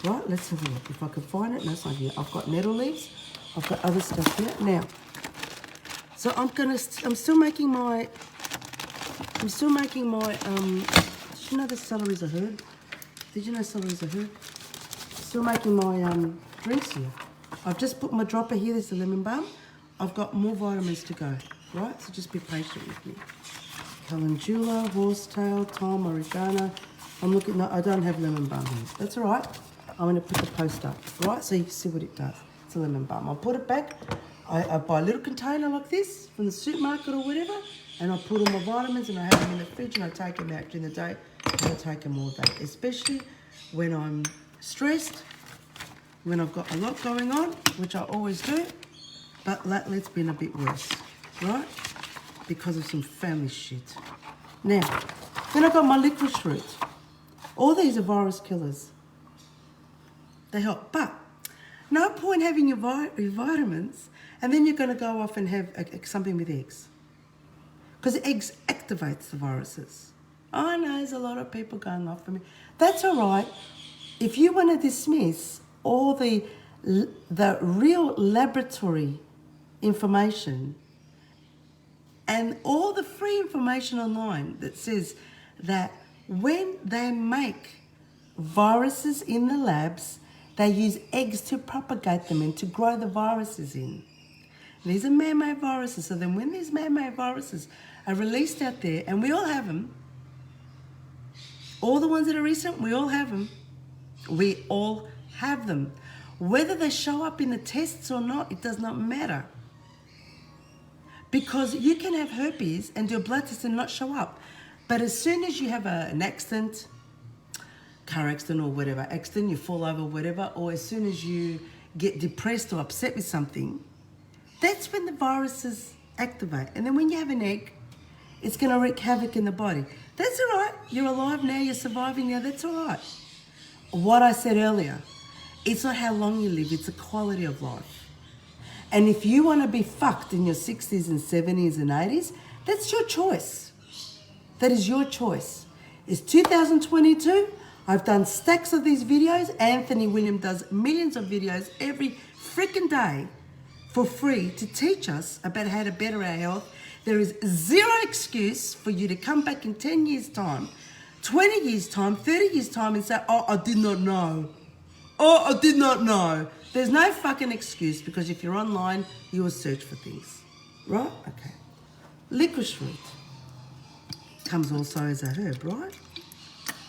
Speaker 1: Right, let's have a look. If I can find it, no, it's not here. I've got nettle leaves. I've got other stuff here. Now, so I'm still making my, did you know that celery is a herb? Did you know celery is a herb? Still making my drinks here. I've just put my dropper here, there's the lemon balm. I've got more vitamins to go, right? So just be patient with me. Calendula, horsetail, thyme, oregano. I'm looking, no, I don't have lemon balm here. That's all right. I'm going to put the post up, right? So you can see what it does. It's a lemon balm. I'll put it back. I buy a little container like this from the supermarket or whatever, and I put all my vitamins and I have them in the fridge and I take them out during the day and I take them all day, especially when I'm stressed, when I've got a lot going on, which I always do, but lately it's been a bit worse, right? Because of some family shit. Now, then I've got my licorice root. All these are virus killers. They help, but no point having your vitamins and then you're going to go off and have something with eggs. Because eggs activates the viruses. I know there's a lot of people going off for me. That's all right. If you want to dismiss all the real laboratory information and all the free information online that says that when they make viruses in the labs, they use eggs to propagate them and to grow the viruses in. These are man-made viruses. So then when these man-made viruses are released out there, and we all have them, all the ones that are recent, we all have them. We all have them. Whether they show up in the tests or not, it does not matter. Because you can have herpes and do a blood test and not show up. But as soon as you have an accident, car accident or whatever, accident, you fall over, whatever, or as soon as you get depressed or upset with something, that's when the viruses activate. And then when you have an egg, it's going to wreak havoc in the body. That's all right. You're alive now, you're surviving now, that's all right. What I said earlier, it's not how long you live, it's the quality of life. And if you want to be fucked in your 60s and 70s and 80s, that's your choice. That is your choice. It's 2022. I've done stacks of these videos. Anthony William does millions of videos every freaking day for free to teach us about how to better our health. There is zero excuse for you to come back in 10 years' time, 20 years' time, 30 years' time and say, oh, I did not know. Oh, I did not know. There's no fucking excuse because if you're online, you will search for things. Right? Okay. Licorice root comes also as a herb, right?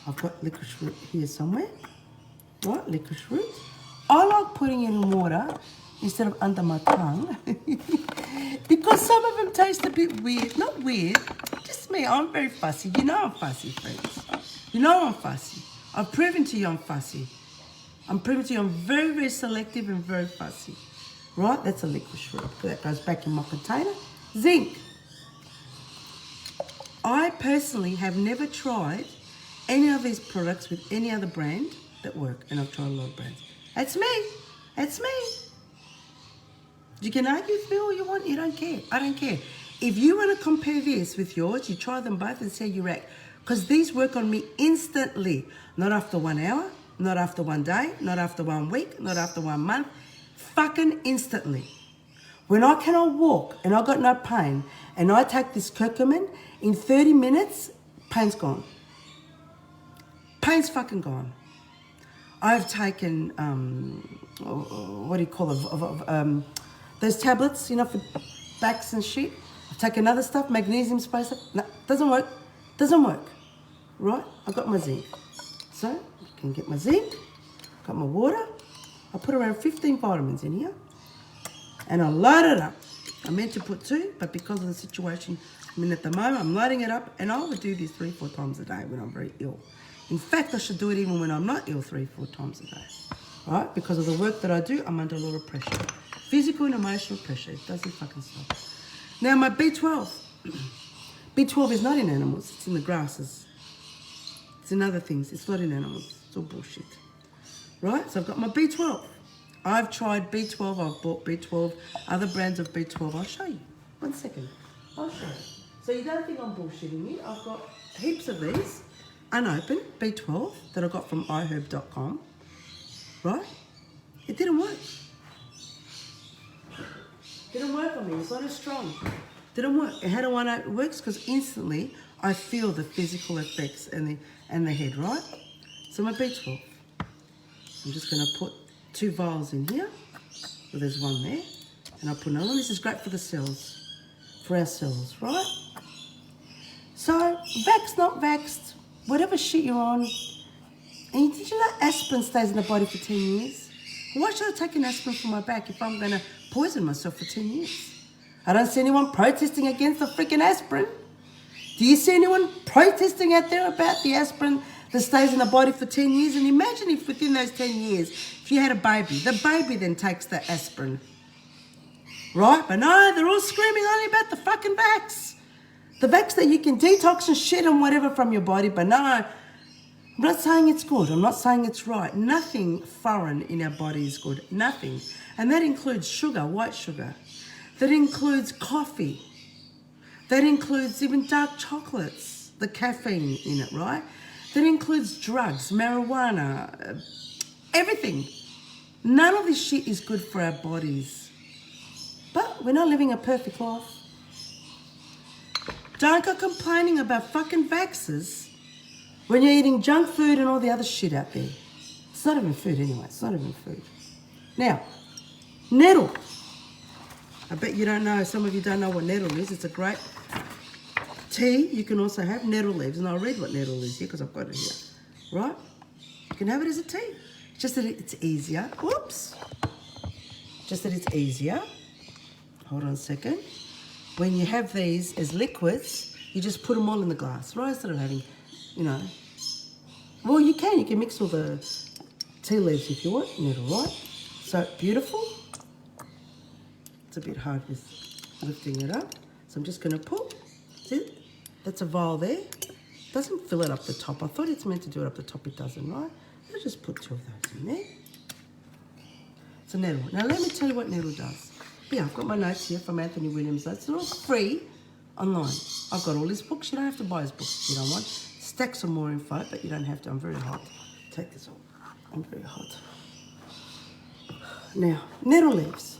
Speaker 1: I've got licorice root here somewhere. Right? Licorice root. I like putting it in water instead of under my tongue because some of them taste a bit weird. Not weird, just me. I'm very fussy. You know I'm fussy, friends. You know I'm fussy. I've proven to you I'm fussy. I'm proving to you I'm very, very selective and very fussy. Right? That's a licorice root. That goes back in my container. Zinc. I personally have never tried any of these products with any other brand that work, and I've tried a lot of brands. That's me. That's me. You can argue with me all you want. You don't care. I don't care. If you want to compare this with yours, you try them both and see how you react. Because these work on me instantly. Not after 1 hour, not after 1 day, not after 1 week, not after 1 month. Fucking instantly. When I cannot walk and I've got no pain and I take this curcumin, in 30 minutes, pain's gone. Pain's fucking gone. I've taken, what do you call it, those tablets, you know, for backs and shit. I've taken other stuff, magnesium spice. No, doesn't work. Doesn't work. right? I've got my zinc. So, I can get my zinc, got my water. I put around 15 vitamins in here. And I load it up. I meant to put 2, but because of the situation I'm in at the moment, I'm loading it up. And I would do this 3-4 times a day when I'm very ill. In fact, I should do it even when I'm not ill 3-4 times a day. Right? Because of the work that I do, I'm under a lot of pressure. Physical and emotional pressure. It doesn't fucking stop. Now, my B12. B12 is not in animals. It's in the grasses. It's in other things. It's not in animals. It's all bullshit. Right? So I've got my B12. I've tried B12. I've bought B12. Other brands of B12. I'll show you. 1 second. I'll show you. So you don't think I'm bullshitting you. I've got heaps of these unopened B12 that I got from iherb.com. Right? It didn't work. Didn't work on me. It's not as strong. Didn't work. And how do I know it works? Because instantly I feel the physical effects and the head, right? So my B12. I'm just going to put 2 vials in here. Well, there's 1 there. And I'll put another one. This is great for the cells. For our cells, right? So, vaxxed, not vaxxed, whatever shit you're on. And did you know aspirin stays in the body for 10 years? Why should I take an aspirin for my back if I'm going to poison myself for 10 years? I don't see anyone protesting against the freaking aspirin. Do you see anyone protesting out there about the aspirin that stays in the body for 10 years? And imagine if within those 10 years, if you had a baby, the baby then takes the aspirin. Right? But no, they're all screaming only about the fucking vax. The vax that you can detox and shit and whatever from your body. But no, I'm not saying it's good. I'm not saying it's right. Nothing foreign in our body is good. Nothing. And that includes sugar, white sugar. That includes coffee. That includes even dark chocolates, the caffeine in it, right? That includes drugs, marijuana, everything. None of this shit is good for our bodies. But we're not living a perfect life. Don't go complaining about fucking vaxxers when you're eating junk food and all the other shit out there. It's not even food anyway. It's not even food. Now, nettle. I bet you don't know, some of you don't know what nettle is. It's a great tea. You can also have nettle leaves. And I'll read what nettle is here because I've got it here. Right? You can have it as a tea. Just that it's easier. Whoops. Just that it's easier. Hold on a second. When you have these as liquids, you just put them all in the glass, right? Instead of having, you know. Well, you can mix all the tea leaves if you want. Nettle, right? So, beautiful. It's a bit hard with lifting it up. So I'm just going to put, see, that's a vial there. Doesn't fill it up the top. I thought it's meant to do it up the top. It doesn't, right? I'll just put 2 of those in there. It's a nettle. Now let me tell you what nettle does. Yeah, I've got my notes here from Anthony Williams' notes. They're all free online. I've got all his books. You don't have to buy his books if you don't want. Stacks of more info, but you don't have to. I'm very hot. Take this off. I'm very hot. Now, nettle leaves.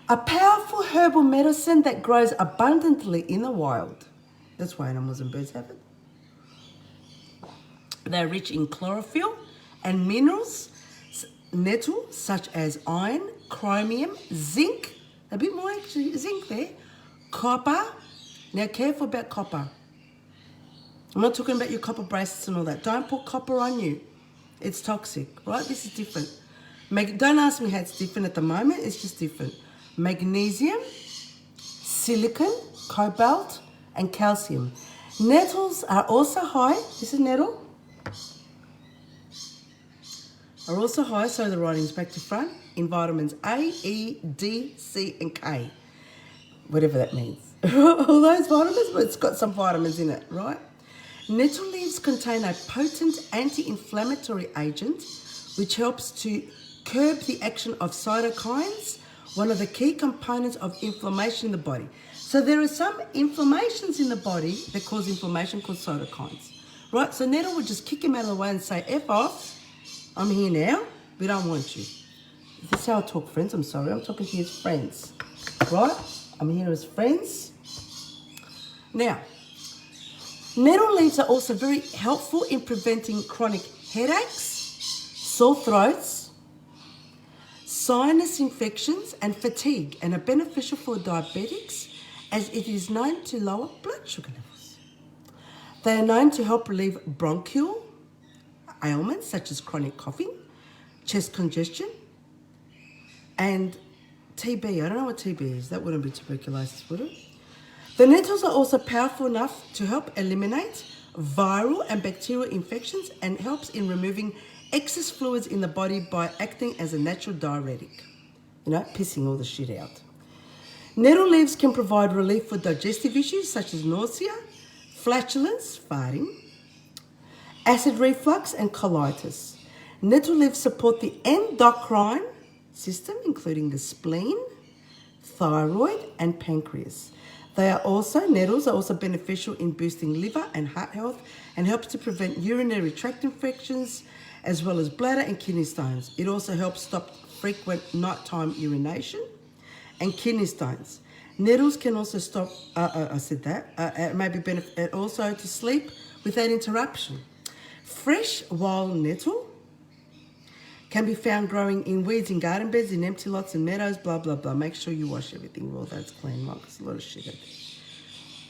Speaker 1: A powerful herbal medicine that grows abundantly in the wild. That's why animals and birds have it. They're rich in chlorophyll and minerals, nettle, such as iron, chromium, zinc, a bit more actually, zinc there, copper. Now, careful about copper. I'm not talking about your copper bracelets and all that. Don't put copper on you. It's toxic, right? This is different. Don't ask me how it's different at the moment. It's just different. Magnesium, silicon, cobalt, and calcium. Nettles are also high. This is nettle. Are also high, so the writing's back to front, in vitamins A, E, D, C, and K. Whatever that means. All those vitamins, but it's got some vitamins in it, right? Nettle leaves contain a potent anti-inflammatory agent which helps to curb the action of cytokines, one of the key components of inflammation in the body. So there are some inflammations in the body that cause inflammation called cytokines, right? So nettle would just kick him out of the way and say, F off, I'm here now, we don't want you. This is how I talk, friends. I'm sorry, I'm talking to you as friends, right? I'm here as friends. Now, nettle leaves are also very helpful in preventing chronic headaches, sore throats, sinus infections, and fatigue, and are beneficial for diabetics as it is known to lower blood sugar levels. They are known to help relieve bronchial ailments such as chronic coughing, chest congestion, and TB. I don't know what TB is. That wouldn't be tuberculosis, would it? The nettles are also powerful enough to help eliminate viral and bacterial infections and helps in removing excess fluids in the body by acting as a natural diuretic. You know, pissing all the shit out. Nettle leaves can provide relief for digestive issues such as nausea, flatulence, farting, acid reflux, and colitis. Nettle leaves support the endocrine system, including the spleen, thyroid, and pancreas. Nettles are also beneficial in boosting liver and heart health and helps to prevent urinary tract infections as well as bladder and kidney stones. It also helps stop frequent nighttime urination and kidney stones. Nettles can also stop, maybe benefit also to sleep without interruption. Fresh wild nettle can be found growing in weeds in garden beds, in empty lots and meadows, blah, blah, blah. Make sure you wash everything well, that's clean, right? There's a lot of shit out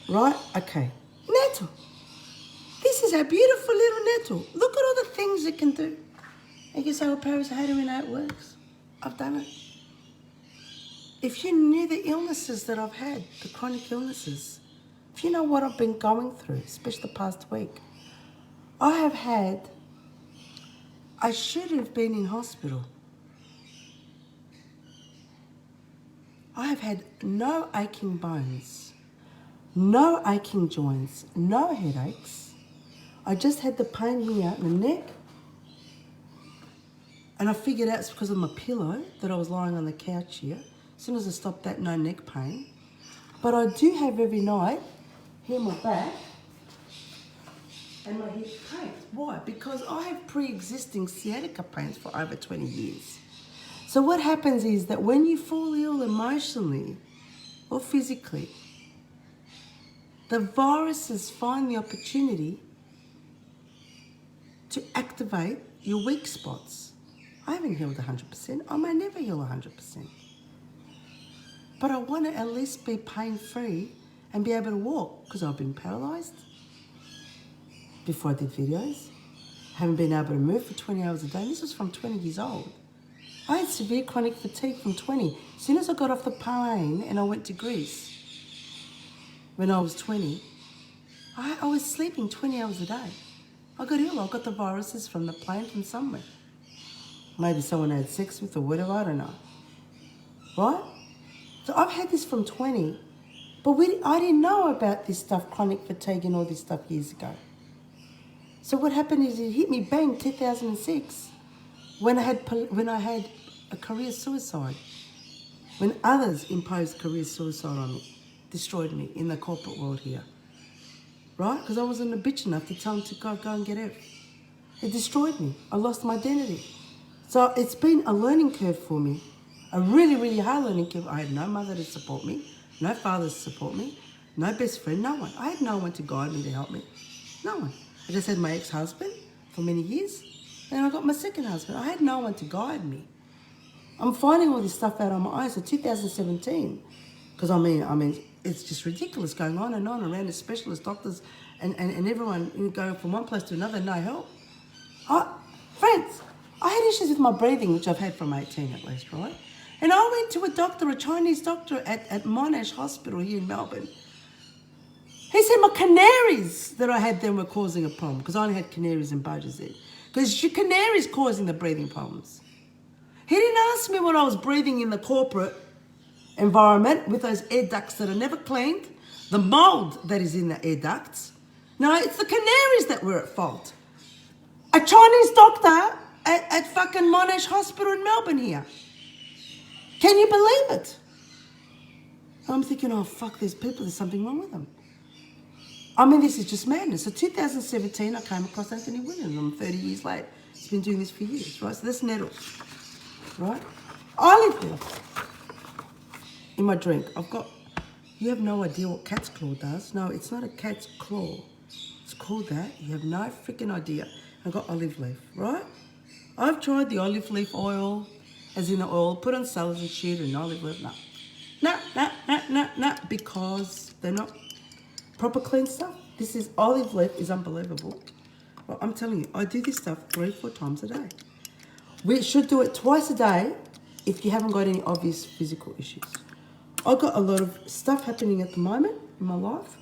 Speaker 1: there. Right? Okay. Nettle. This is a beautiful little nettle. Look at all the things it can do. And you say, well, Paris, how do we know it works? I've done it. If you knew the illnesses that I've had, the chronic illnesses, if you know what I've been going through, especially the past week, I should have been in hospital. I have had no aching bones, no aching joints, no headaches. I just had the pain here in the neck. And I figured out it's because of my pillow that I was lying on the couch here. As soon as I stopped that, no neck pain. But I do have every night, here my back, and my hip pains. Why? Because I have pre-existing sciatica pains for over 20 years. So what happens is that when you fall ill emotionally or physically, the viruses find the opportunity to activate your weak spots. I haven't healed 100%. I may never heal 100%. But I want to at least be pain-free and be able to walk because I've been paralysed before I did videos. Haven't been able to move for 20 hours a day. This was from 20 years old. I had severe chronic fatigue from 20. As soon as I got off the plane and I went to Greece when I was 20, I was sleeping 20 hours a day. I got ill. I got the viruses from the plane from somewhere. Maybe someone I had sex with or whatever, I don't know. Right? So I've had this from 20, but I didn't know about this stuff, chronic fatigue and all this stuff years ago. So what happened is it hit me bang 2006 when I had a career suicide. When others imposed career suicide on me, destroyed me in the corporate world here. Right? Because I wasn't a bitch enough to tell them to go and get out. It destroyed me. I lost my identity. So it's been a learning curve for me. A really, really hard learning curve. I had no mother to support me, no father to support me, no best friend, no one. I had no one to guide me, to help me. No one. I just had my ex-husband for many years. Then I got my second husband. I had no one to guide me. I'm finding all this stuff out on my own. So 2017, because I mean, it's just ridiculous going on and on around the specialist doctors and everyone going from one place to another, no help. Friends, I had issues with my breathing, which I've had from 18 at least, right? And I went to a doctor, a Chinese doctor at Monash Hospital here in Melbourne. He said my canaries that I had then were causing a problem because I only had canaries and budgies there. Because your canaries causing the breathing problems. He didn't ask me what I was breathing in the corporate environment with those air ducts that are never cleaned, the mold that is in the air ducts. No, it's the canaries that were at fault. A Chinese doctor at fucking Monash Hospital in Melbourne here. Can you believe it? I'm thinking, oh fuck, there's something wrong with them. I mean, this is just madness. So 2017, I came across Anthony Williams. I'm 30 years late. He's been doing this for years, right? So this nettle, right? Olive oil in my drink. You have no idea what cat's claw does. No, it's not a cat's claw. It's called that. You have no freaking idea. I've got olive leaf, right? I've tried the olive leaf oil, as in the oil, put on salads and shit and olive leaf. No, because they're not proper clean stuff. This is olive leaf is unbelievable. Well, I'm telling you, I do this stuff 3-4 times a day. We should do it twice a day if you haven't got any obvious physical issues. I've got a lot of stuff happening at the moment in my life.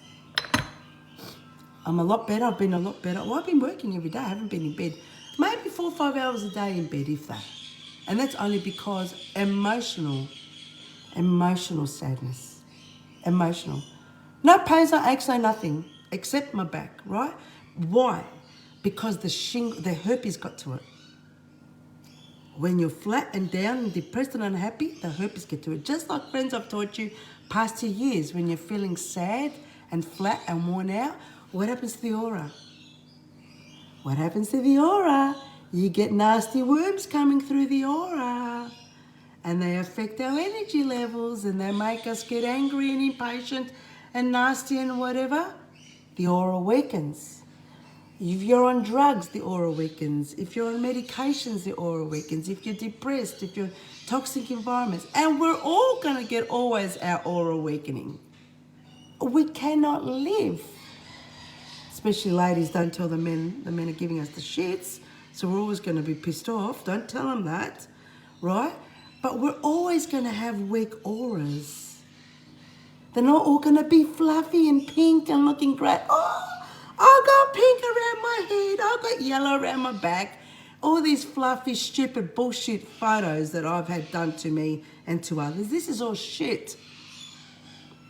Speaker 1: I'm a lot better. I've been a lot better. Well, I've been working every day. I haven't been in bed. Maybe 4 or 5 hours a day in bed, if that. And that's only because emotional sadness. Emotional. No pains, no aches, no nothing, except my back, right? Why? Because the herpes got to it. When you're flat and down and depressed and unhappy, the herpes get to it. Just like friends I've taught you past 2 years, when you're feeling sad and flat and worn out, what happens to the aura? What happens to the aura? You get nasty worms coming through the aura. And they affect our energy levels and they make us get angry and impatient and nasty and whatever. The aura weakens. If you're on drugs, the aura weakens. If you're on medications, the aura weakens. If you're depressed, if you're in toxic environments. And we're all going to get always our aura weakening. We cannot live. Especially ladies, don't tell the men are giving us the shits. So we're always going to be pissed off. Don't tell them that, right? But we're always going to have weak auras. They're not all going to be fluffy and pink and looking great. Oh, I've got pink around my head. I've got yellow around my back. All these fluffy, stupid bullshit photos that I've had done to me and to others. This is all shit.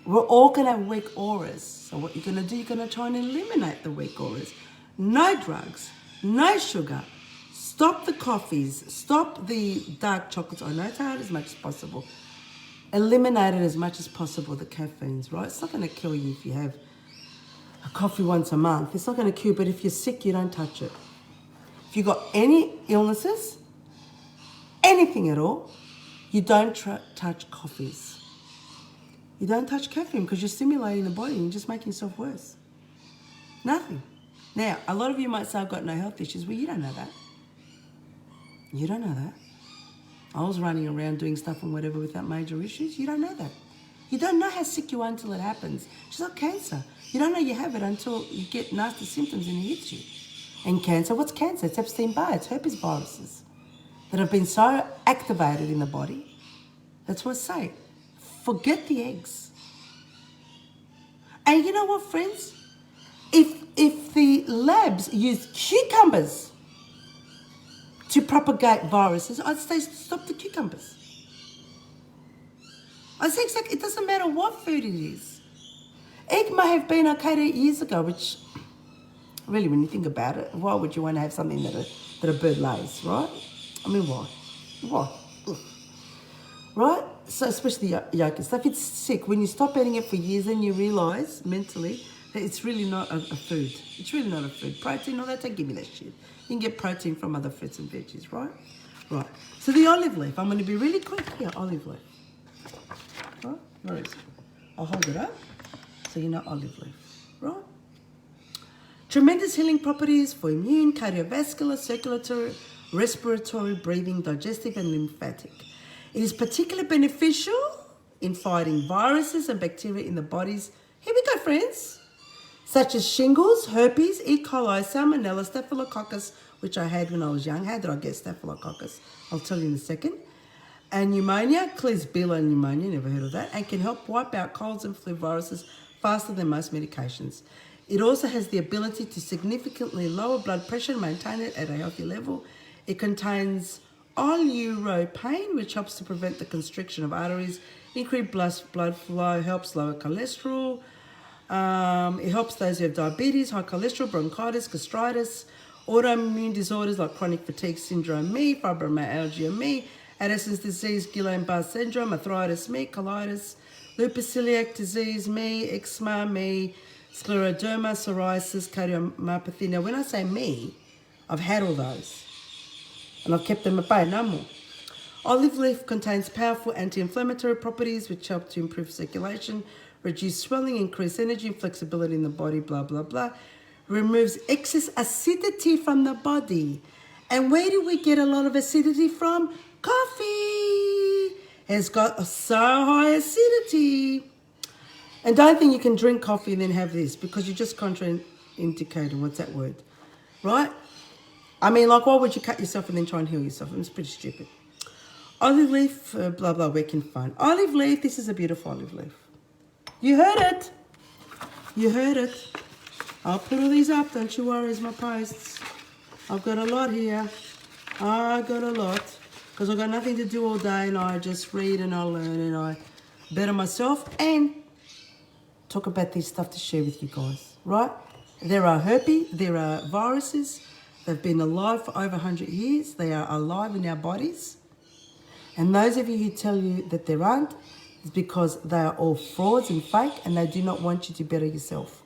Speaker 1: We're all going to have weak auras. So what you're going to do, you're going to try and eliminate the weak auras. No drugs, no sugar. Stop the coffees. Stop the dark chocolates. I know it's hard as much as possible. Eliminate it as much as possible, the caffeines, right? It's not going to kill you if you have a coffee once a month. It's not going to kill you, but if you're sick, you don't touch it. If you've got any illnesses, anything at all, you don't touch coffees. You don't touch caffeine because you're stimulating the body and you're just making yourself worse. Nothing. Now, a lot of you might say, I've got no health issues. Well, you don't know that. You don't know that. I was running around doing stuff and whatever without major issues. You don't know that. You don't know how sick you are until it happens. It's like cancer. You don't know you have it until you get nasty symptoms and it hits you. And cancer, what's cancer? It's Epstein-Barr. It's herpes viruses that have been so activated in the body. That's what I say. Forget the eggs. And you know what, friends? If the labs use cucumbers to propagate viruses, I'd say stop the cucumbers. I'd say exactly, it doesn't matter what food it is. Egg may have been okay 8 years ago, which really, when you think about it, why would you want to have something that a bird lays, right? I mean, why? Why? Right? So especially yolk and stuff, it's sick. When you stop eating it for years, then you realise mentally that it's really not a food. It's really not a food. Protein, all that, don't give me that shit. You can get protein from other fruits and veggies, right? Right. So the olive leaf, I'm going to be really quick here, olive leaf. Right? Where is it? I'll hold it up so you know olive leaf, right? Tremendous healing properties for immune, cardiovascular, circulatory, respiratory, breathing, digestive and lymphatic. It is particularly beneficial in fighting viruses and bacteria in the bodies. Here we go, friends. Such as shingles, herpes, E. coli, salmonella, staphylococcus, which I had when I was young. How did I get staphylococcus? I'll tell you in a second. And pneumonia, Klebsiella pneumonia, never heard of that, and can help wipe out colds and flu viruses faster than most medications. It also has the ability to significantly lower blood pressure and maintain it at a healthy level. It contains oleuropain, which helps to prevent the constriction of arteries, increase blood flow, helps lower cholesterol. It helps those who have diabetes, high cholesterol, bronchitis, gastritis, autoimmune disorders like chronic fatigue syndrome, fibromyalgia, Addison's disease, Guillain-Barré syndrome, arthritis, colitis, lupus celiac disease, eczema, scleroderma, psoriasis, cardiomyopathy. Now, when I say I've had all those. And I've kept them at bay, no more. Olive leaf contains powerful anti-inflammatory properties which help to improve circulation, reduce swelling, increase energy and flexibility in the body, blah, blah, blah. Removes excess acidity from the body. And where do we get a lot of acidity from? Coffee has got so high acidity. And don't think you can drink coffee and then have this, because you're just contraindicating. What's that word? Right? I mean, like, why would you cut yourself and then try and heal yourself? It's pretty stupid. Olive leaf, blah, blah, where can you find? Olive leaf, this is a beautiful olive leaf. You heard it. You heard it. I'll put all these up, don't you worry, as my posts. I've got a lot here. I got a lot. Because I've got nothing to do all day, and I just read and I learn and I better myself and talk about this stuff to share with you guys, right? There are herpes, there are viruses. They've been alive for over 100 years. They are alive in our bodies. And those of you who tell you that there aren't, it's because they are all frauds and fake, and they do not want you to better yourself.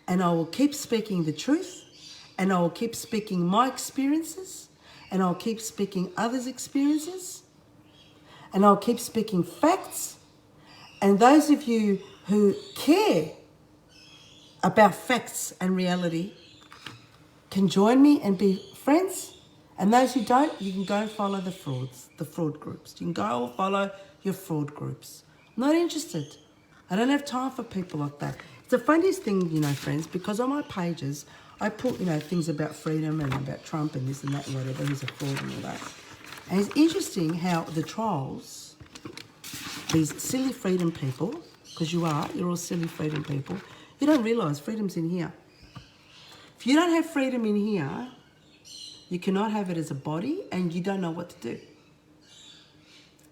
Speaker 1: And I will keep speaking the truth, and I will keep speaking my experiences, and I'll keep speaking others' experiences, and I'll keep speaking facts. And those of you who care about facts and reality can join me and be friends. And those who don't, you can go and follow the frauds, the fraud groups. You can go and follow your fraud groups. I'm not interested. I don't have time for people like that. It's the funniest thing, you know, friends, because on my pages, I put, you know, things about freedom and about Trump and this and that and whatever, he's a fraud and all that. And it's interesting how the trolls, these silly freedom people, because you're all silly freedom people, you don't realise freedom's in here. If you don't have freedom in here, you cannot have it as a body, and you don't know what to do.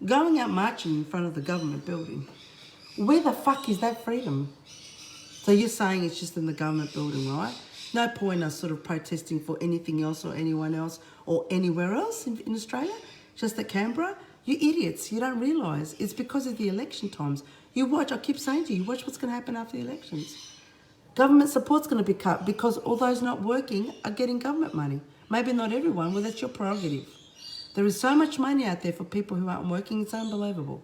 Speaker 1: Going out marching in front of the government building, where the fuck is that freedom? So you're saying it's just in the government building, right? No point us sort of protesting for anything else or anyone else or anywhere else in Australia, just at Canberra. You idiots, you don't realise it's because of the election times. You watch, I keep saying to you, watch what's going to happen after the elections. Government support's going to be cut because all those not working are getting government money. Maybe not everyone, well, that's your prerogative. There is so much money out there for people who aren't working, it's unbelievable.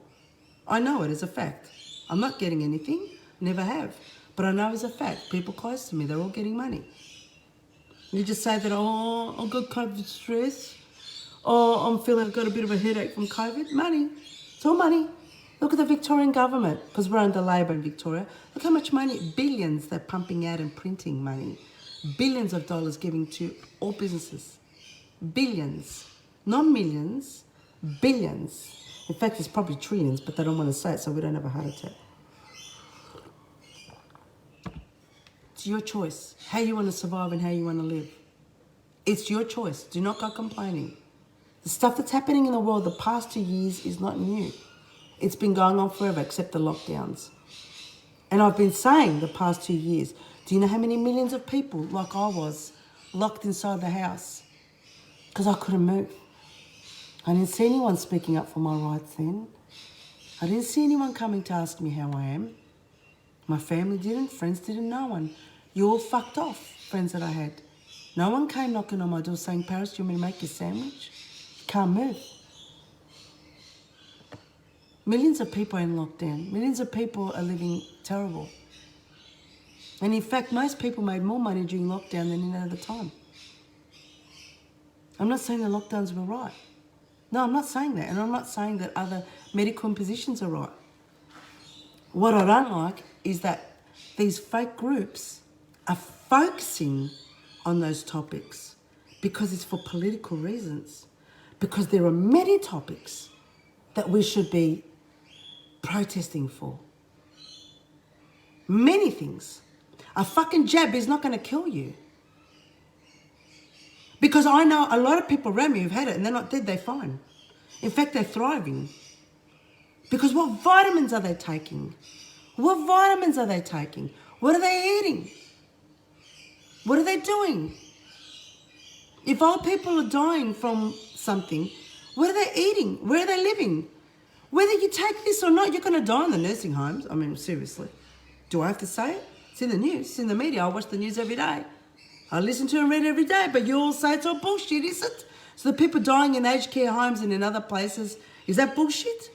Speaker 1: I know it as a fact. I'm not getting anything, never have. But I know as a fact, people close to me, they're all getting money. You just say that, oh, I've got COVID stress. Oh, I'm feeling I've got a bit of a headache from COVID. Money. It's all money. Look at the Victorian government, because we're under Labor in Victoria. Look how much money, billions they're pumping out and printing money. Billions of dollars giving to all businesses. Billions. Not millions, billions. In fact, it's probably trillions, but they don't want to say it so we don't have a heart attack. It's your choice, how you want to survive and how you want to live. It's your choice. Do not go complaining. The stuff that's happening in the world the past 2 years is not new. It's been going on forever, except the lockdowns. And I've been saying the past 2 years, do you know how many millions of people, like I was, locked inside the house? Because I couldn't move. I didn't see anyone speaking up for my rights then. I didn't see anyone coming to ask me how I am. My family didn't, friends didn't, no one. You all fucked off, friends that I had. No one came knocking on my door saying, Paris, do you want me to make you a sandwich? You can't move. Millions of people are in lockdown. Millions of people are living terrible. And in fact, most people made more money during lockdown than any other time. I'm not saying the lockdowns were right. No, I'm not saying that. And I'm not saying that other medical impositions are right. What I don't like is that these fake groups are focusing on those topics because it's for political reasons. Because there are many topics that we should be protesting for. Many things. A fucking jab is not going to kill you. Because I know a lot of people around me who've had it and they're not dead, they're fine. In fact, they're thriving. Because what vitamins are they taking? What vitamins are they taking? What are they eating? What are they doing? If old people are dying from something, what are they eating? Where are they living? Whether you take this or not, you're going to die in the nursing homes. I mean, seriously. Do I have to say it? It's in the news. It's in the media. I watch the news every day. I listen to and read every day, but you all say it's all bullshit, is it? So the people dying in aged care homes and in other places, is that bullshit?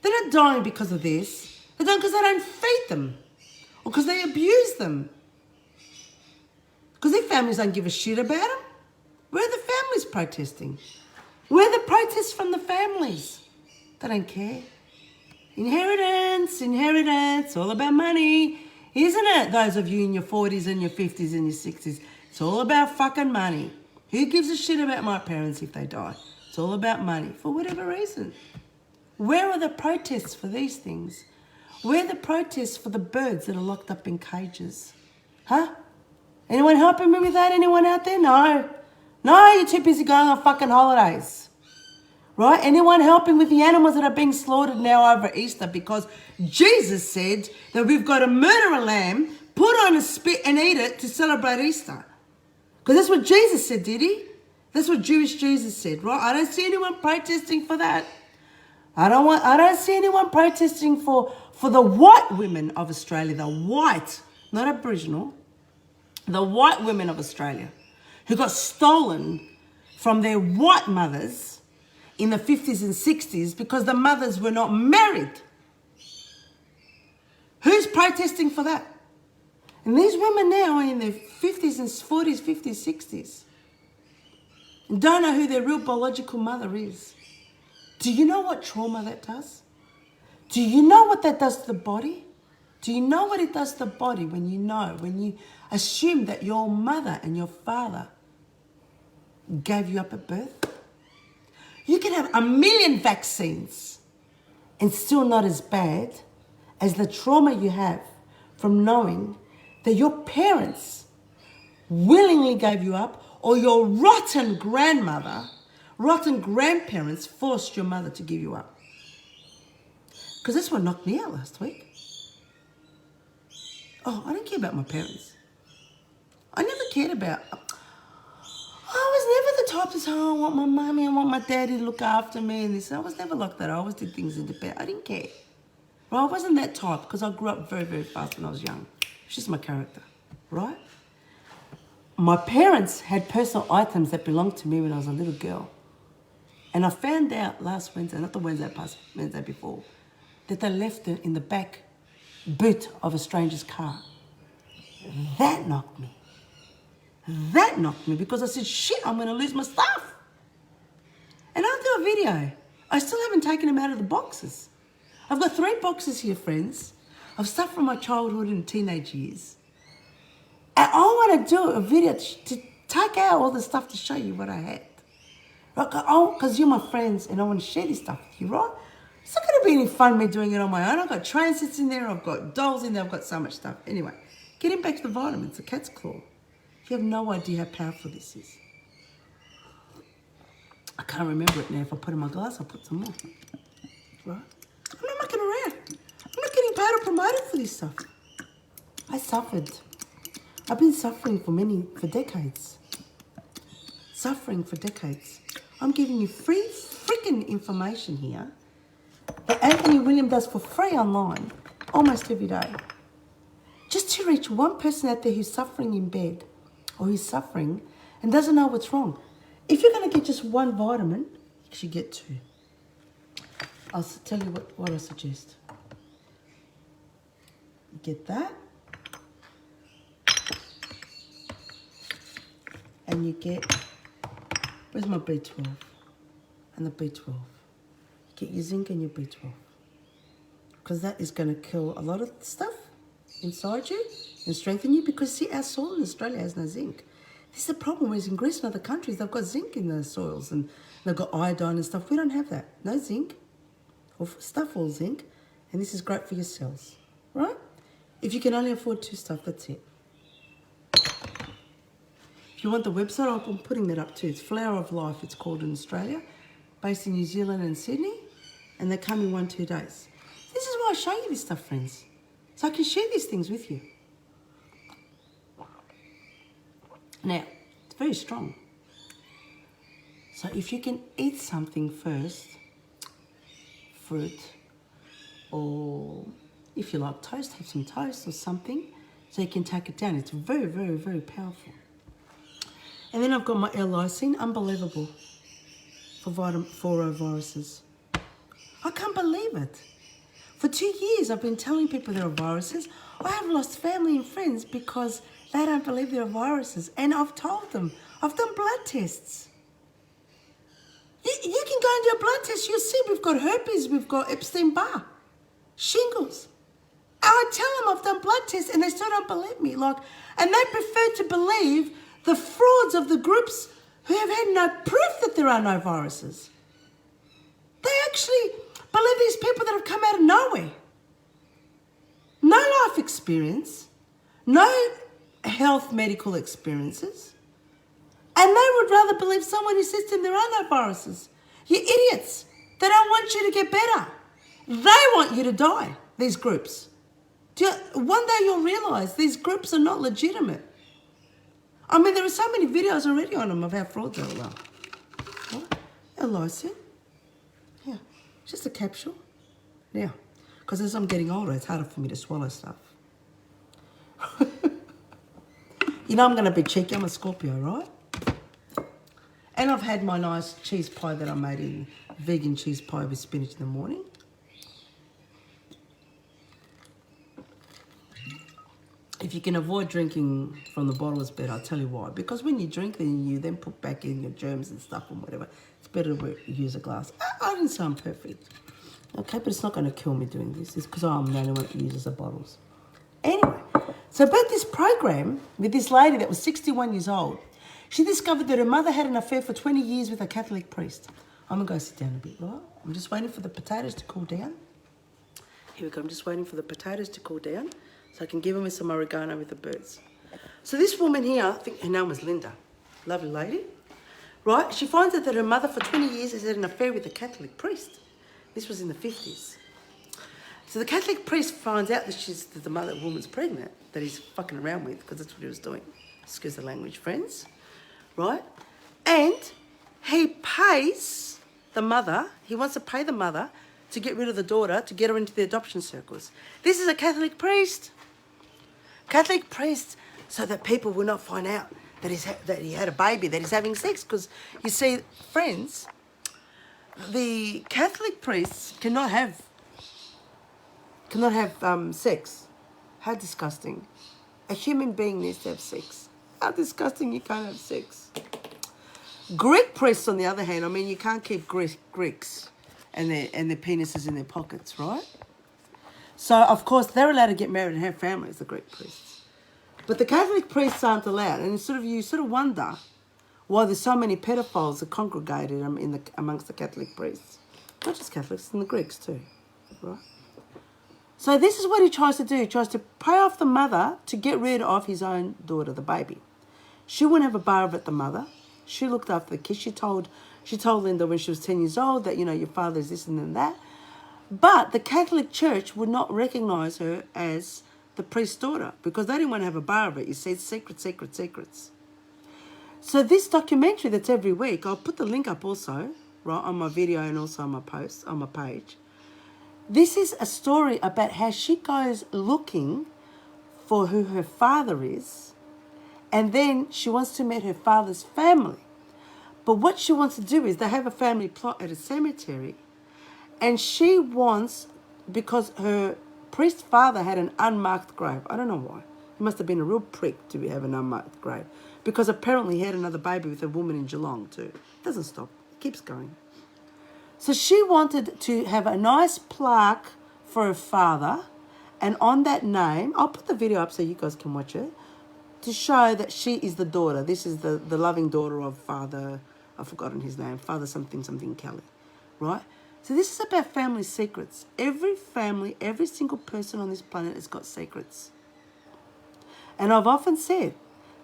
Speaker 1: They're not dying because of this. They're dying because they don't feed them or because they abuse them. Because their families don't give a shit about them. Where are the families protesting? Where are the protests from the families? They don't care. Inheritance, all about money. Isn't it? Those of you in your 40s and your 50s and your 60s. It's all about fucking money. Who gives a shit about my parents if they die? It's all about money, for whatever reason. Where are the protests for these things? Where are the protests for the birds that are locked up in cages? Huh? Anyone helping me with that? Anyone out there? No. No, you're too busy going on fucking holidays. Right? Anyone helping with the animals that are being slaughtered now over Easter because Jesus said that we've got to murder a lamb, put on a spit and eat it to celebrate Easter. Because that's what Jesus said, did he? That's what Jewish Jesus said, right? I don't see anyone protesting for that. I don't see anyone protesting for the white women of Australia, the white, not Aboriginal, the white women of Australia who got stolen from their white mothers in the 50s and 60s because the mothers were not married. Who's protesting for that? And these women now are in their 50s and 40s, 50s, 60s and don't know who their real biological mother is. Do you know what trauma that does? Do you know what that does to the body? Do you know what it does to the body when you assume that your mother and your father gave you up at birth? You can have 1 million vaccines and still not as bad as the trauma you have from knowing that your parents willingly gave you up or your rotten grandparents forced your mother to give you up. Because that's what knocked me out last week. Oh, I don't care about my parents. I never cared about... I was never the type to say, oh, I want my mummy, I want my daddy to look after me and this. I was never like that. I always did things independent. I didn't care. Well, I wasn't that type because I grew up very, very fast when I was young. It's just my character, right? My parents had personal items that belonged to me when I was a little girl. And I found out last Wednesday, not the Wednesday past, Wednesday before, that they left it in the back boot of a stranger's car. That knocked me. That knocked me because I said, shit, I'm going to lose my stuff. And I'll do a video. I still haven't taken them out of the boxes. I've got 3 boxes here, friends, of stuff from my childhood and teenage years. And I want to do a video to take out all the stuff to show you what I had. Because you're my friends and I want to share this stuff with you, right? It's not going to be any fun me doing it on my own. I've got train sets in there, I've got dolls in there, I've got so much stuff. Anyway, getting back to the vitamins, the cat's claw. You have no idea how powerful this is. I can't remember it now. If I put it in my glass, I'll put some more. Right? I'm not mucking around. I'm not getting paid or promoted for this stuff. I suffered. I've been suffering for decades. Suffering for decades. I'm giving you free freaking information here that Anthony William does for free online almost every day. Just to reach one person out there who's suffering in bed or who's suffering and doesn't know what's wrong. If you're going to get just one vitamin, you should get 2. I'll tell you what I suggest. You get that. And you get, where's my B12? And the B12. You get your zinc and your B12. Because that is going to kill a lot of stuff inside you and strengthen you. Because see, our soil in Australia has no zinc. This is the problem, whereas in Greece and other countries, they've got zinc in their soils and they've got iodine and stuff. We don't have that. No zinc, or stuff all zinc, and this is great for your cells, right? If you can only afford 2 stuff, that's it. If you want the website, I'm putting that up too. It's Flower of Life, it's called in Australia, based in New Zealand and Sydney, and they come in 1-2 days. This is why I show you this stuff, friends, so I can share these things with you. Now, it's very strong. So if you can eat something first, fruit, or if you like toast, have some toast or something, so you can take it down. It's very, very, very powerful. And then I've got my L-lysine, unbelievable, for viruses. I can't believe it. For 2 years, I've been telling people there are viruses. I have lost family and friends because they don't believe there are viruses. And I've told them, I've done blood tests. You can go and do a blood test, you'll see we've got herpes, we've got Epstein-Barr. shingles. I tell them I've done blood tests and they still don't believe me. And they prefer to believe the frauds of the groups who have had no proof that there are no viruses. They actually believe these people that have come out of nowhere. No life experience, no health medical experiences, and they would rather believe someone who says to them there are no viruses. You idiots. They don't want you to get better. They want you to die, these groups. One day you'll realise these groups are not legitimate. I mean, there are so many videos already on them of how fraud they all are. What? A lysine. Yeah, just a capsule. Yeah, because as I'm getting older, it's harder for me to swallow stuff. You know I'm going to be cheeky. I'm a Scorpio, right? And I've had my nice cheese pie that I made in vegan cheese pie with spinach in the morning. If you can avoid drinking from the bottle, it's better. I'll tell you why. Because when you drink, then you then put back in your germs and stuff and whatever. It's better to use a glass. I didn't say I'm perfect. Okay, but it's not going to kill me doing this. It's because I'm the only one that uses the bottles. Anyway, so about this program with this lady that was 61 years old, she discovered that her mother had an affair for 20 years with a Catholic priest. I'm going to go sit down a bit, right? I'm just waiting for the potatoes to cool down. Here we go. I'm just waiting for the potatoes to cool down so I can give them with some oregano with the birds. So this woman here, I think her name was Linda, lovely lady, right? She finds out that her mother for 20 years has had an affair with a Catholic priest. This was in the 50s. So the Catholic priest finds out that the woman's pregnant, that he's fucking around with, because that's what he was doing. Excuse the language, friends. Right? And he pays the mother, he wants to pay the mother to get rid of the daughter, to get her into the adoption circles. This is a Catholic priest. Catholic priest, so that people will not find out that he had a baby, that he's having sex. Because, you see, friends, the Catholic priests cannot have sex. How disgusting. A human being needs to have sex. How disgusting, you can't have sex. Greek priests, on the other hand, I mean, you can't keep Greeks and their penises in their pockets, right? So, of course, they're allowed to get married and have families, the Greek priests. But the Catholic priests aren't allowed. And you sort of wonder why there's so many pedophiles that congregated amongst the Catholic priests. Not just Catholics, and the Greeks too, right? So this is what he tries to do. He tries to pay off the mother to get rid of his own daughter, the baby. She wouldn't have a bar of it, the mother. She looked after the kids. She told Linda when she was 10 years old that, your father is this and then that. But the Catholic Church would not recognise her as the priest's daughter because they didn't want to have a bar of it. You see, it's secrets. So this documentary that's every week, I'll put the link up also, right, on my video and also on my post, on my page. This is a story about how she goes looking for who her father is, and then she wants to meet her father's family. But what she wants to do is they have a family plot at a cemetery, and she wants, because her priest father had an unmarked grave. I don't know why. He must have been a real prick to have an unmarked grave, because apparently he had another baby with a woman in Geelong too. It doesn't stop. It keeps going. So she wanted to have a nice plaque for her father, and on that name, I'll put the video up so you guys can watch it, to show that she is the daughter. This is the loving daughter of Father, I've forgotten his name, Father something Kelly, right? So this is about family secrets. Every family, every single person on this planet has got secrets. And I've often said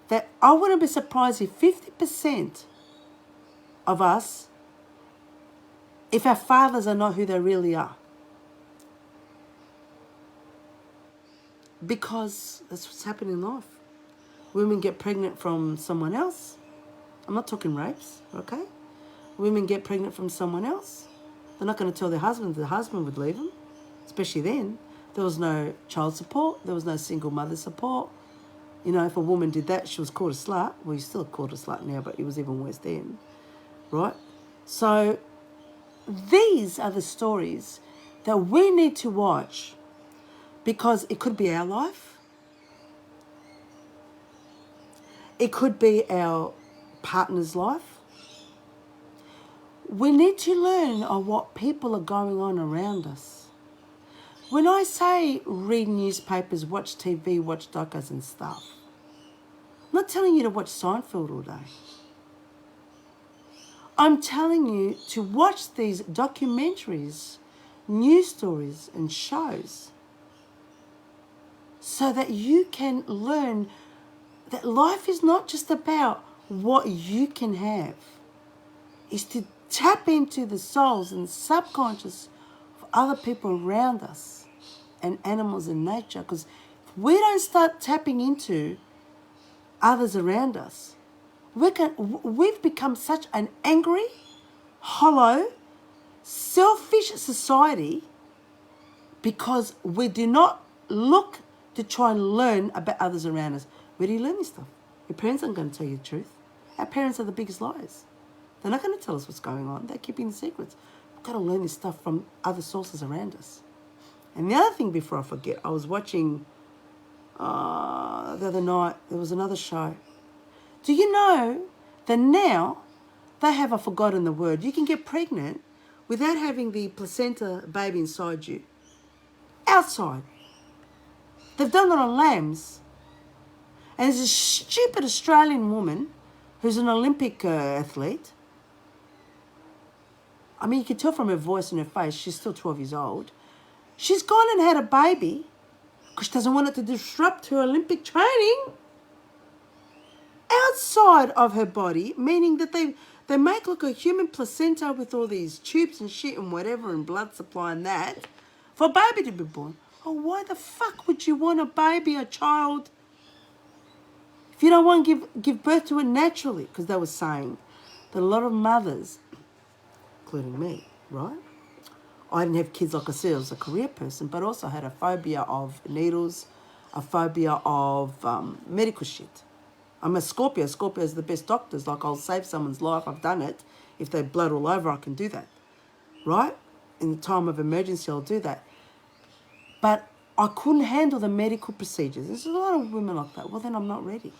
Speaker 1: that I wouldn't be surprised if 50% of us, if our fathers are not who they really are. Because that's what's happening in life. Women get pregnant from someone else. I'm not talking rapes, okay? Women get pregnant from someone else. They're not going to tell their husband. The husband would leave them, especially then. There was no child support. There was no single mother support. If a woman did that, she was called a slut. Well, you're still called a slut now, but it was even worse then, right? So these are the stories that we need to watch, because it could be our life. It could be our partner's life. We need to learn of what people are going on around us. When I say read newspapers, watch TV, watch docos and stuff, I'm not telling you to watch Seinfeld all day. I'm telling you to watch these documentaries, news stories and shows so that you can learn that life is not just about what you can have. It's to tap into the souls and the subconscious of other people around us and animals in nature. Because if we don't start tapping into others around us, we've become such an angry, hollow, selfish society because we do not look to try and learn about others around us. Where do you learn this stuff? Your parents aren't going to tell you the truth. Our parents are the biggest liars. They're not going to tell us what's going on. They're keeping the secrets. We've got to learn this stuff from other sources around us. And the other thing, before I forget, I was watching the other night, there was another show. Do you know that now they have, I've forgotten the word, you can get pregnant without having the placenta baby inside you. Outside. They've done it on lambs. And there's a stupid Australian woman who's an Olympic athlete. I mean, you can tell from her voice and her face, she's still 12 years old. She's gone and had a baby because she doesn't want it to disrupt her Olympic training outside of her body, meaning that they make like a human placenta with all these tubes and shit and whatever and blood supply and that for a baby to be born. Oh, why the fuck would you want a baby, a child, if you don't want to give birth to it naturally? Because they were saying that a lot of mothers, including me, right? I didn't have kids, like I said, I was a career person, but also had a phobia of needles, a phobia of medical shit. I'm a Scorpio. Scorpios are the best doctors. Like, I'll save someone's life. I've done it. If they've blood all over, I can do that. Right? In the time of emergency, I'll do that. But I couldn't handle the medical procedures. There's a lot of women like that. Well, then I'm not ready.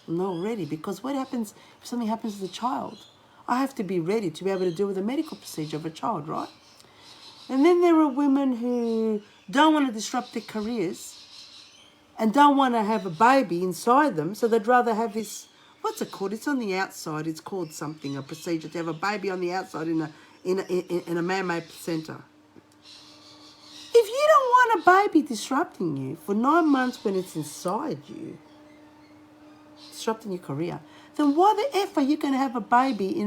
Speaker 1: I'm not ready, because what happens if something happens to the child? I have to be ready to be able to deal with a medical procedure of a child, right? And then there are women who don't want to disrupt their careers and don't want to have a baby inside them, so they'd rather have this, what's it called? It's on the outside. It's called something, a procedure to have a baby on the outside in a man-made placenta. If you don't want a baby disrupting you for 9 months when it's inside you, disrupting your career, then why the F are you going to have a baby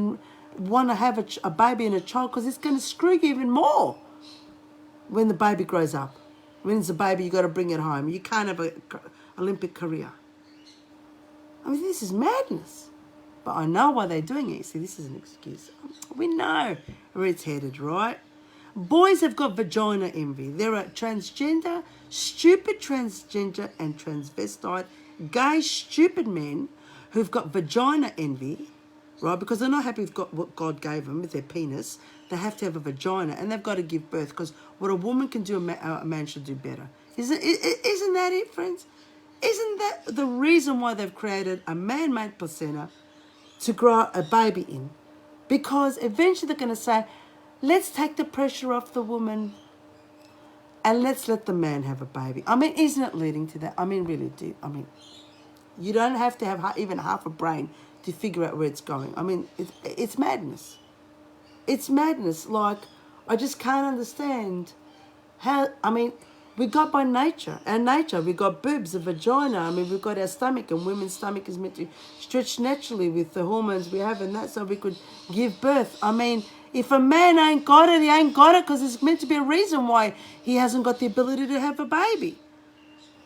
Speaker 1: want to have a baby and a child? Because it's going to screw you even more when the baby grows up. When it's a baby, you got to bring it home. You can't have an Olympic career. I mean, this is madness. But I know why they're doing it. See, this is an excuse. We know where it's headed, right? Boys have got vagina envy. There are transgender, stupid transgender and transvestite, gay, stupid men who've got vagina envy, right? Because they're not happy with what God gave them, with their penis. They have to have a vagina, and they've got to give birth, because what a woman can do, a man should do better. Isn't that it, friends? Isn't that the reason why they've created a man-made placenta to grow a baby in? Because eventually they're going to say, let's take the pressure off the woman and let's let the man have a baby. I mean, isn't it leading to that? I mean, really, do. I mean, you don't have to have even half a brain to figure out where it's going. I mean, it's madness. It's madness. Like, I just can't understand how, I mean, we got by nature, our nature, we got boobs, a vagina. I mean, we've got our stomach, and women's stomach is meant to stretch naturally with the hormones we have and that, so we could give birth. I mean, if a man ain't got it, he ain't got it, because there's meant to be a reason why he hasn't got the ability to have a baby.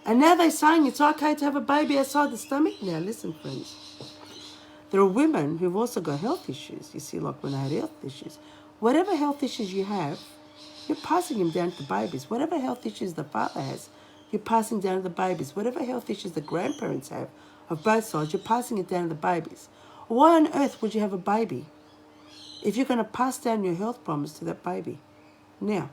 Speaker 1: And now they're saying it's okay to have a baby outside the stomach. Now, listen, friends. There are women who've also got health issues. You see, like when I had health issues. Whatever health issues you have, you're passing them down to the babies. Whatever health issues the father has, you're passing down to the babies. Whatever health issues the grandparents have of both sides, you're passing it down to the babies. Why on earth would you have a baby if you're going to pass down your health problems to that baby? Now,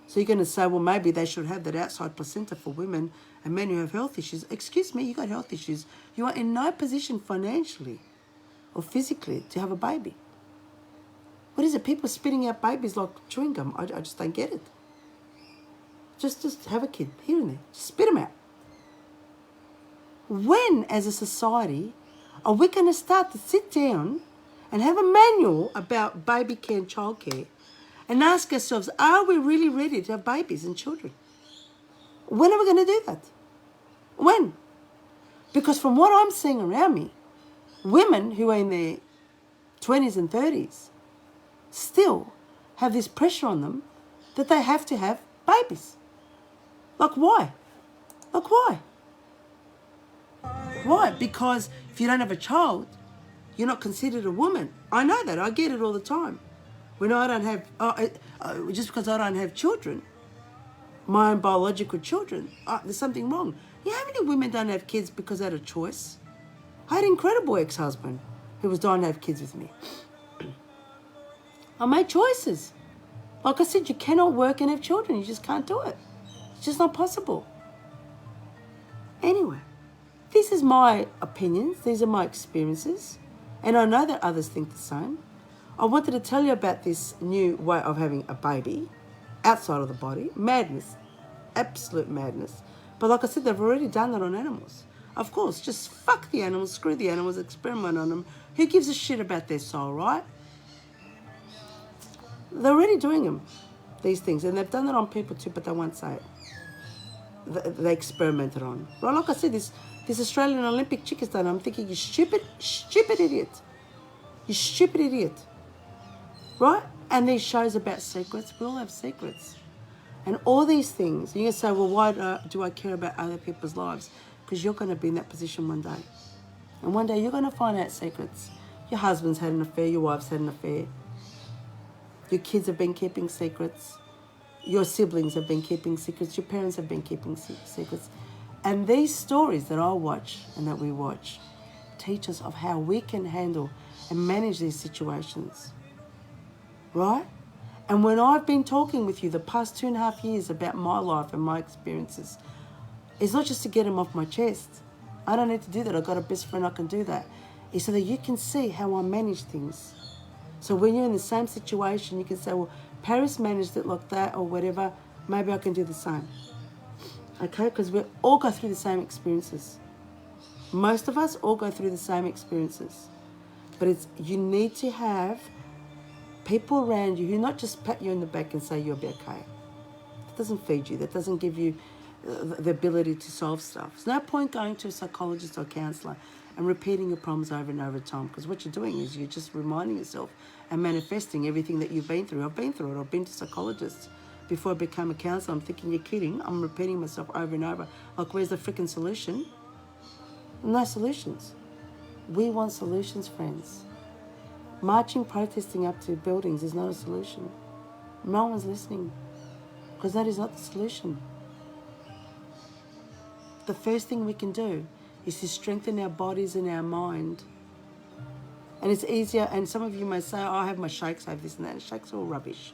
Speaker 1: so you're going to say, well, maybe they should have that outside placenta for women and men who have health issues. Excuse me, you got health issues. You are in no position financially or physically to have a baby. What is it? People spitting out babies like chewing gum. I just don't get it. Just have a kid here and there. Just spit them out. When, as a society, are we going to start to sit down and have a manual about baby care and childcare and ask ourselves, are we really ready to have babies and children? When are we going to do that? When? Because from what I'm seeing around me, women who are in their 20s and 30s still have this pressure on them that they have to have babies. Like why? Like why? Why? Because if you don't have a child, you're not considered a woman. I know that. I get it all the time. When I don't have, just because I don't have children, my own biological children, there's something wrong. You know how many women don't have kids because they had a choice? I had an incredible ex-husband who was dying to have kids with me. I made choices. Like I said, you cannot work and have children. You just can't do it. It's just not possible. Anyway, this is my opinions. These are my experiences. And I know that others think the same. I wanted to tell you about this new way of having a baby outside of the body. Madness. Absolute madness. But like I said, they've already done that on animals. Of course, just fuck the animals, screw the animals, experiment on them. Who gives a shit about their soul, right? They're already doing them, these things. And they've done it on people too, but they won't say it. They experimented on. Right, like I said, this Australian Olympic chick has done it. I'm thinking, you stupid idiot. You stupid idiot. Right? And these shows about secrets, we all have secrets. And all these things, you can say, well, why do I care about other people's lives? Because you're going to be in that position one day. And one day you're going to find out secrets. Your husband's had an affair, your wife's had an affair. Your kids have been keeping secrets. Your siblings have been keeping secrets. Your parents have been keeping secrets. And these stories that I watch and that we watch teach us of how we can handle and manage these situations. Right? And when I've been talking with you the past 2.5 years about my life and my experiences, it's not just to get them off my chest. I don't need to do that. I've got a best friend, I can do that. It's so that you can see how I manage things. So when you're in the same situation, you can say, well, Paris managed it like that or whatever. Maybe I can do the same. Okay? Because we all go through the same experiences. Most of us all go through the same experiences. But you need to have people around you who not just pat you on the back and say you'll be okay. That doesn't feed you. That doesn't give you the ability to solve stuff. There's no point going to a psychologist or counsellor and repeating your problems over and over time, because what you're doing is you're just reminding yourself and manifesting everything that you've been through. I've been through it. I've been to psychologists before I became a counsellor. I'm thinking, you're kidding. I'm repeating myself over and over. Like, where's the freaking solution? No solutions. We want solutions, friends. Marching, protesting up to buildings is not a solution. No one's listening, because that is not the solution. The first thing we can do is to strengthen our bodies and our mind. And it's easier, and some of you may say, oh, I have my shakes, I have this and that. Shakes are all rubbish.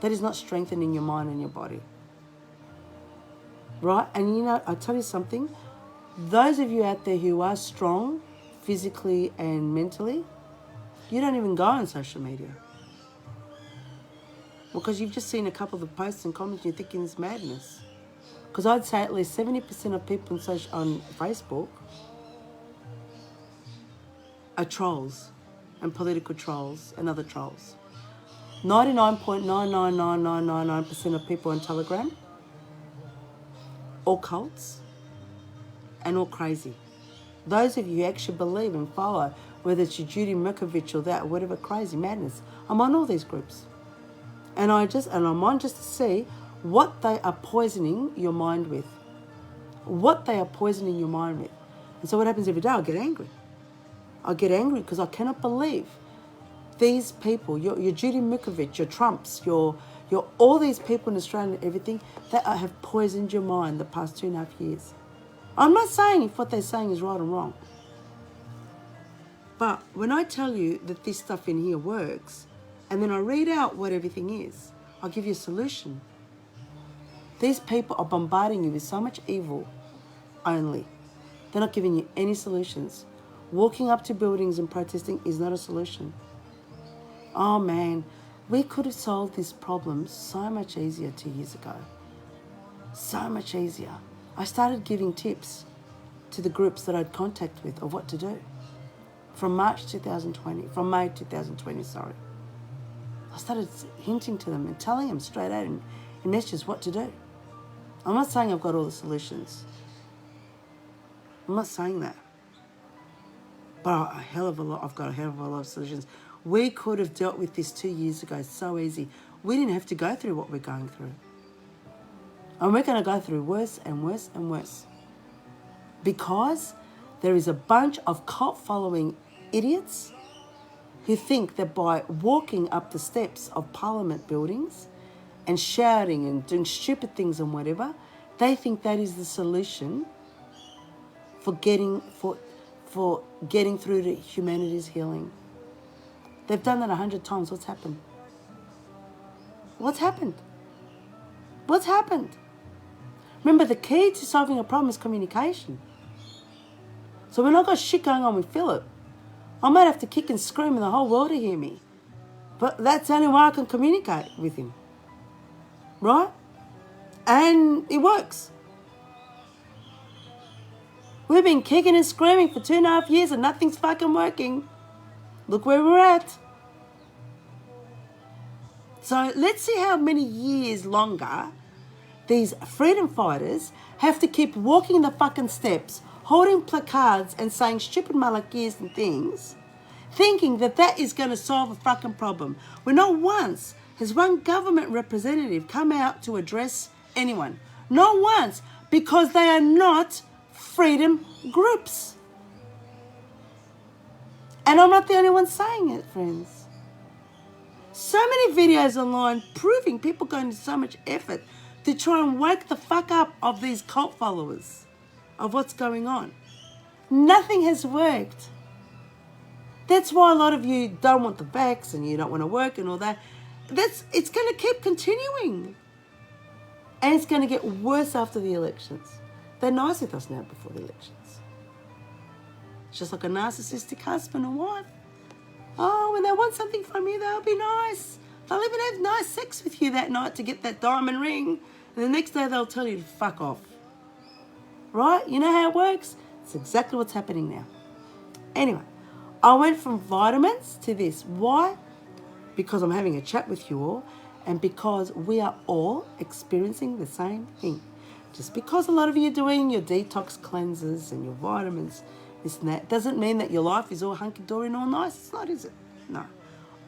Speaker 1: That is not strengthening your mind and your body. Right? And you know, I'll tell you something. Those of you out there who are strong, physically and mentally, you don't even go on social media. Because you've just seen a couple of the posts and comments and you're thinking it's madness. Because I'd say at least 70% of people on Facebook are trolls and political trolls and other trolls. 99.999999% of people on Telegram, all cults and all crazy. Those of you who actually believe and follow, whether it's your Judy Merkovich or that, or whatever, crazy madness, I'm on all these groups. And I'm on just to see what they are poisoning your mind with. What they are poisoning your mind with. And so what happens every day? I get angry. I get angry because I cannot believe these people, your Judy Merkovich, your Trumps, your all these people in Australia and everything, that have poisoned your mind the past 2.5 years. I'm not saying if what they're saying is right or wrong. But when I tell you that this stuff in here works, and then I read out what everything is, I'll give you a solution. These people are bombarding you with so much evil only. They're not giving you any solutions. Walking up to buildings and protesting is not a solution. Oh man, we could have solved this problem so much easier 2 years ago. So much easier. I started giving tips to the groups that I'd contact with of what to do. From May 2020, sorry. I started hinting to them and telling them straight out in messages what to do. I'm not saying I've got all the solutions. I'm not saying that. But I've got a hell of a lot of solutions. We could have dealt with this 2 years ago so easy. We didn't have to go through what we're going through. And we're going to go through worse and worse and worse. Because there is a bunch of cult-following idiots who think that by walking up the steps of Parliament buildings and shouting and doing stupid things and whatever, they think that is the solution for getting through to humanity's healing. They've done that 100 times. What's happened? What's happened? What's happened? Remember, the key to solving a problem is communication. So when I've got shit going on with Philip, I might have to kick and scream and the whole world to hear me. But that's the only way I can communicate with him. Right? And it works. We've been kicking and screaming for 2.5 years and nothing's fucking working. Look where we're at. So let's see how many years longer these freedom fighters have to keep walking the fucking steps, holding placards and saying stupid malakis and things, thinking that that is going to solve a fucking problem. When not once has one government representative come out to address anyone. Not once, because they are not freedom groups. And I'm not the only one saying it, friends. So many videos online proving people going to so much effort to try and wake the fuck up of these cult followers of what's going on. Nothing has worked. That's why a lot of you don't want the vax and you don't want to work and all that. It's going to keep continuing. And it's going to get worse after the elections. They're nice with us now before the elections. It's just like a narcissistic husband and wife. Oh, when they want something from you, they'll be nice. They'll even have nice sex with you that night to get that diamond ring. And the next day they'll tell you to fuck off. Right? You know how it works? It's exactly what's happening now. Anyway, I went from vitamins to this. Why? Because I'm having a chat with you all and because we are all experiencing the same thing. Just because a lot of you are doing your detox cleanses and your vitamins, this and that, doesn't mean that your life is all hunky-dory and all nice. It's not, is it? No.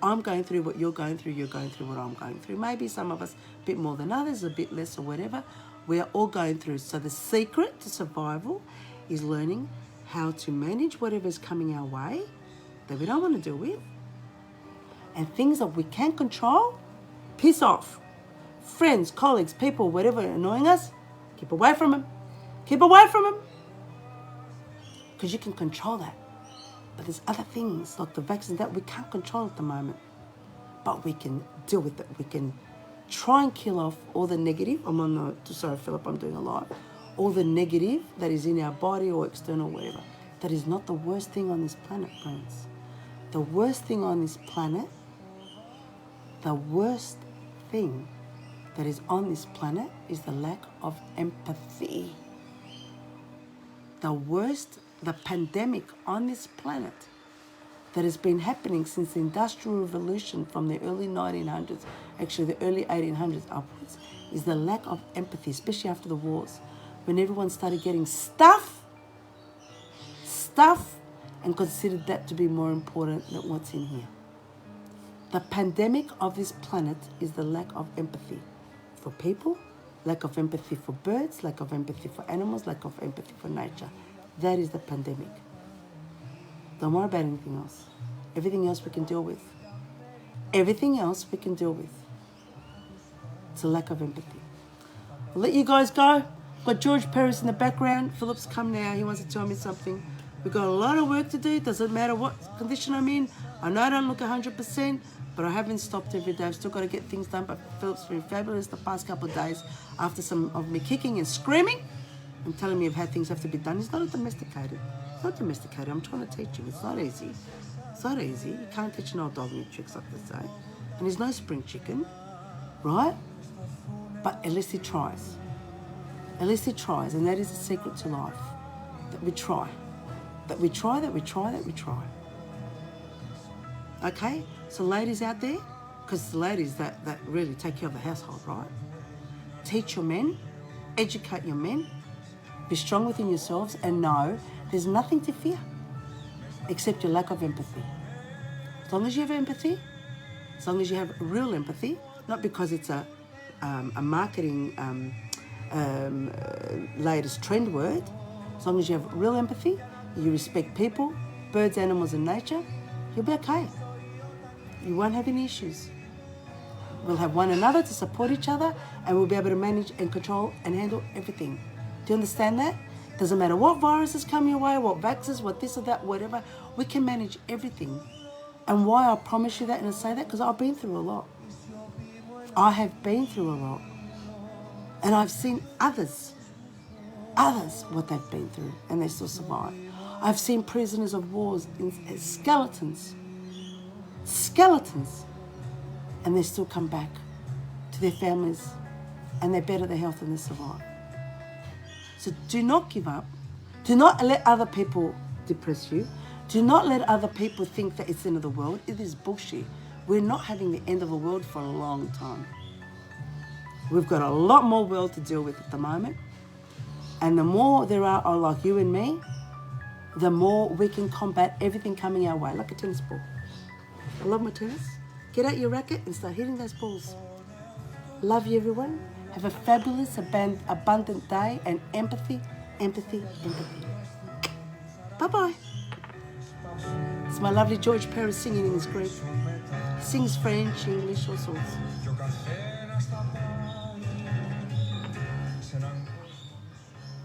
Speaker 1: I'm going through what you're going through what I'm going through. Maybe some of us a bit more than others, a bit less or whatever. We are all going through. So the secret to survival is learning how to manage whatever's coming our way that we don't want to deal with. And things that we can't control, piss off. Friends, colleagues, people, whatever annoying us, keep away from them. Keep away from them. Because you can control that. But there's other things like the vaccine that we can't control at the moment. But we can deal with it. We can try and kill off all the negative. Sorry, Philip, I'm doing a lot. All the negative that is in our body or external, whatever. That is not the worst thing on this planet, friends. The worst thing on this planet, the worst thing that is on this planet is the lack of empathy. The pandemic on this planet that has been happening since the Industrial Revolution from the early 1900s, actually the early 1800s upwards, is the lack of empathy, especially after the wars, when everyone started getting stuff, and considered that to be more important than what's in here. The pandemic of this planet is the lack of empathy for people, lack of empathy for birds, lack of empathy for animals, lack of empathy for nature. That is the pandemic. Don't worry about anything else. Everything else we can deal with. Everything else we can deal with. It's a lack of empathy. I'll let you guys go. Got George Paris in the background. Philip's come now. He wants to tell me something. We've got a lot of work to do. Doesn't matter what condition I'm in. I know I don't look 100%, but I haven't stopped every day. I've still got to get things done, but Philip's been fabulous the past couple of days after some of me kicking and screaming and telling me of how things have to be done. He's not domesticated. It's not domesticated. I'm trying to teach him. It's not easy. It's not easy. You can't teach an old dog new tricks, like they say. And there's no spring chicken, right? But at least he tries. At least he tries, and that is the secret to life. That we try. That we try, that we try, that we try. Okay? So ladies out there, because it's the ladies that really take care of the household, right? Teach your men, educate your men, be strong within yourselves, and know there's nothing to fear except your lack of empathy. As long as you have empathy, as long as you have real empathy, not because it's a marketing latest trend word, as long as you have real empathy, you respect people, birds, animals, and nature, you'll be okay. You won't have any issues. We'll have one another to support each other, and we'll be able to manage and control and handle everything. Do you understand that? Doesn't matter what viruses come your way, what vaccines, what this or that, whatever, we can manage everything. And why I promise you that and I say that? Because I've been through a lot. I have been through a lot. And I've seen others, what they've been through, and they still survive. I've seen prisoners of wars, skeletons, and they still come back to their families, and they better their health and they survive. So do not give up. Do not let other people depress you. Do not let other people think that it's the end of the world. It is bullshit. We're not having the end of the world for a long time. We've got a lot more world to deal with at the moment. And the more there are like you and me, the more we can combat everything coming our way, like a tennis ball. I love my tennis. Get out your racket and start hitting those balls. Love you, everyone. Have a fabulous, abundant day, and empathy. Bye-bye. It's my lovely George Paris singing in his Greek. He sings French, English, all sorts.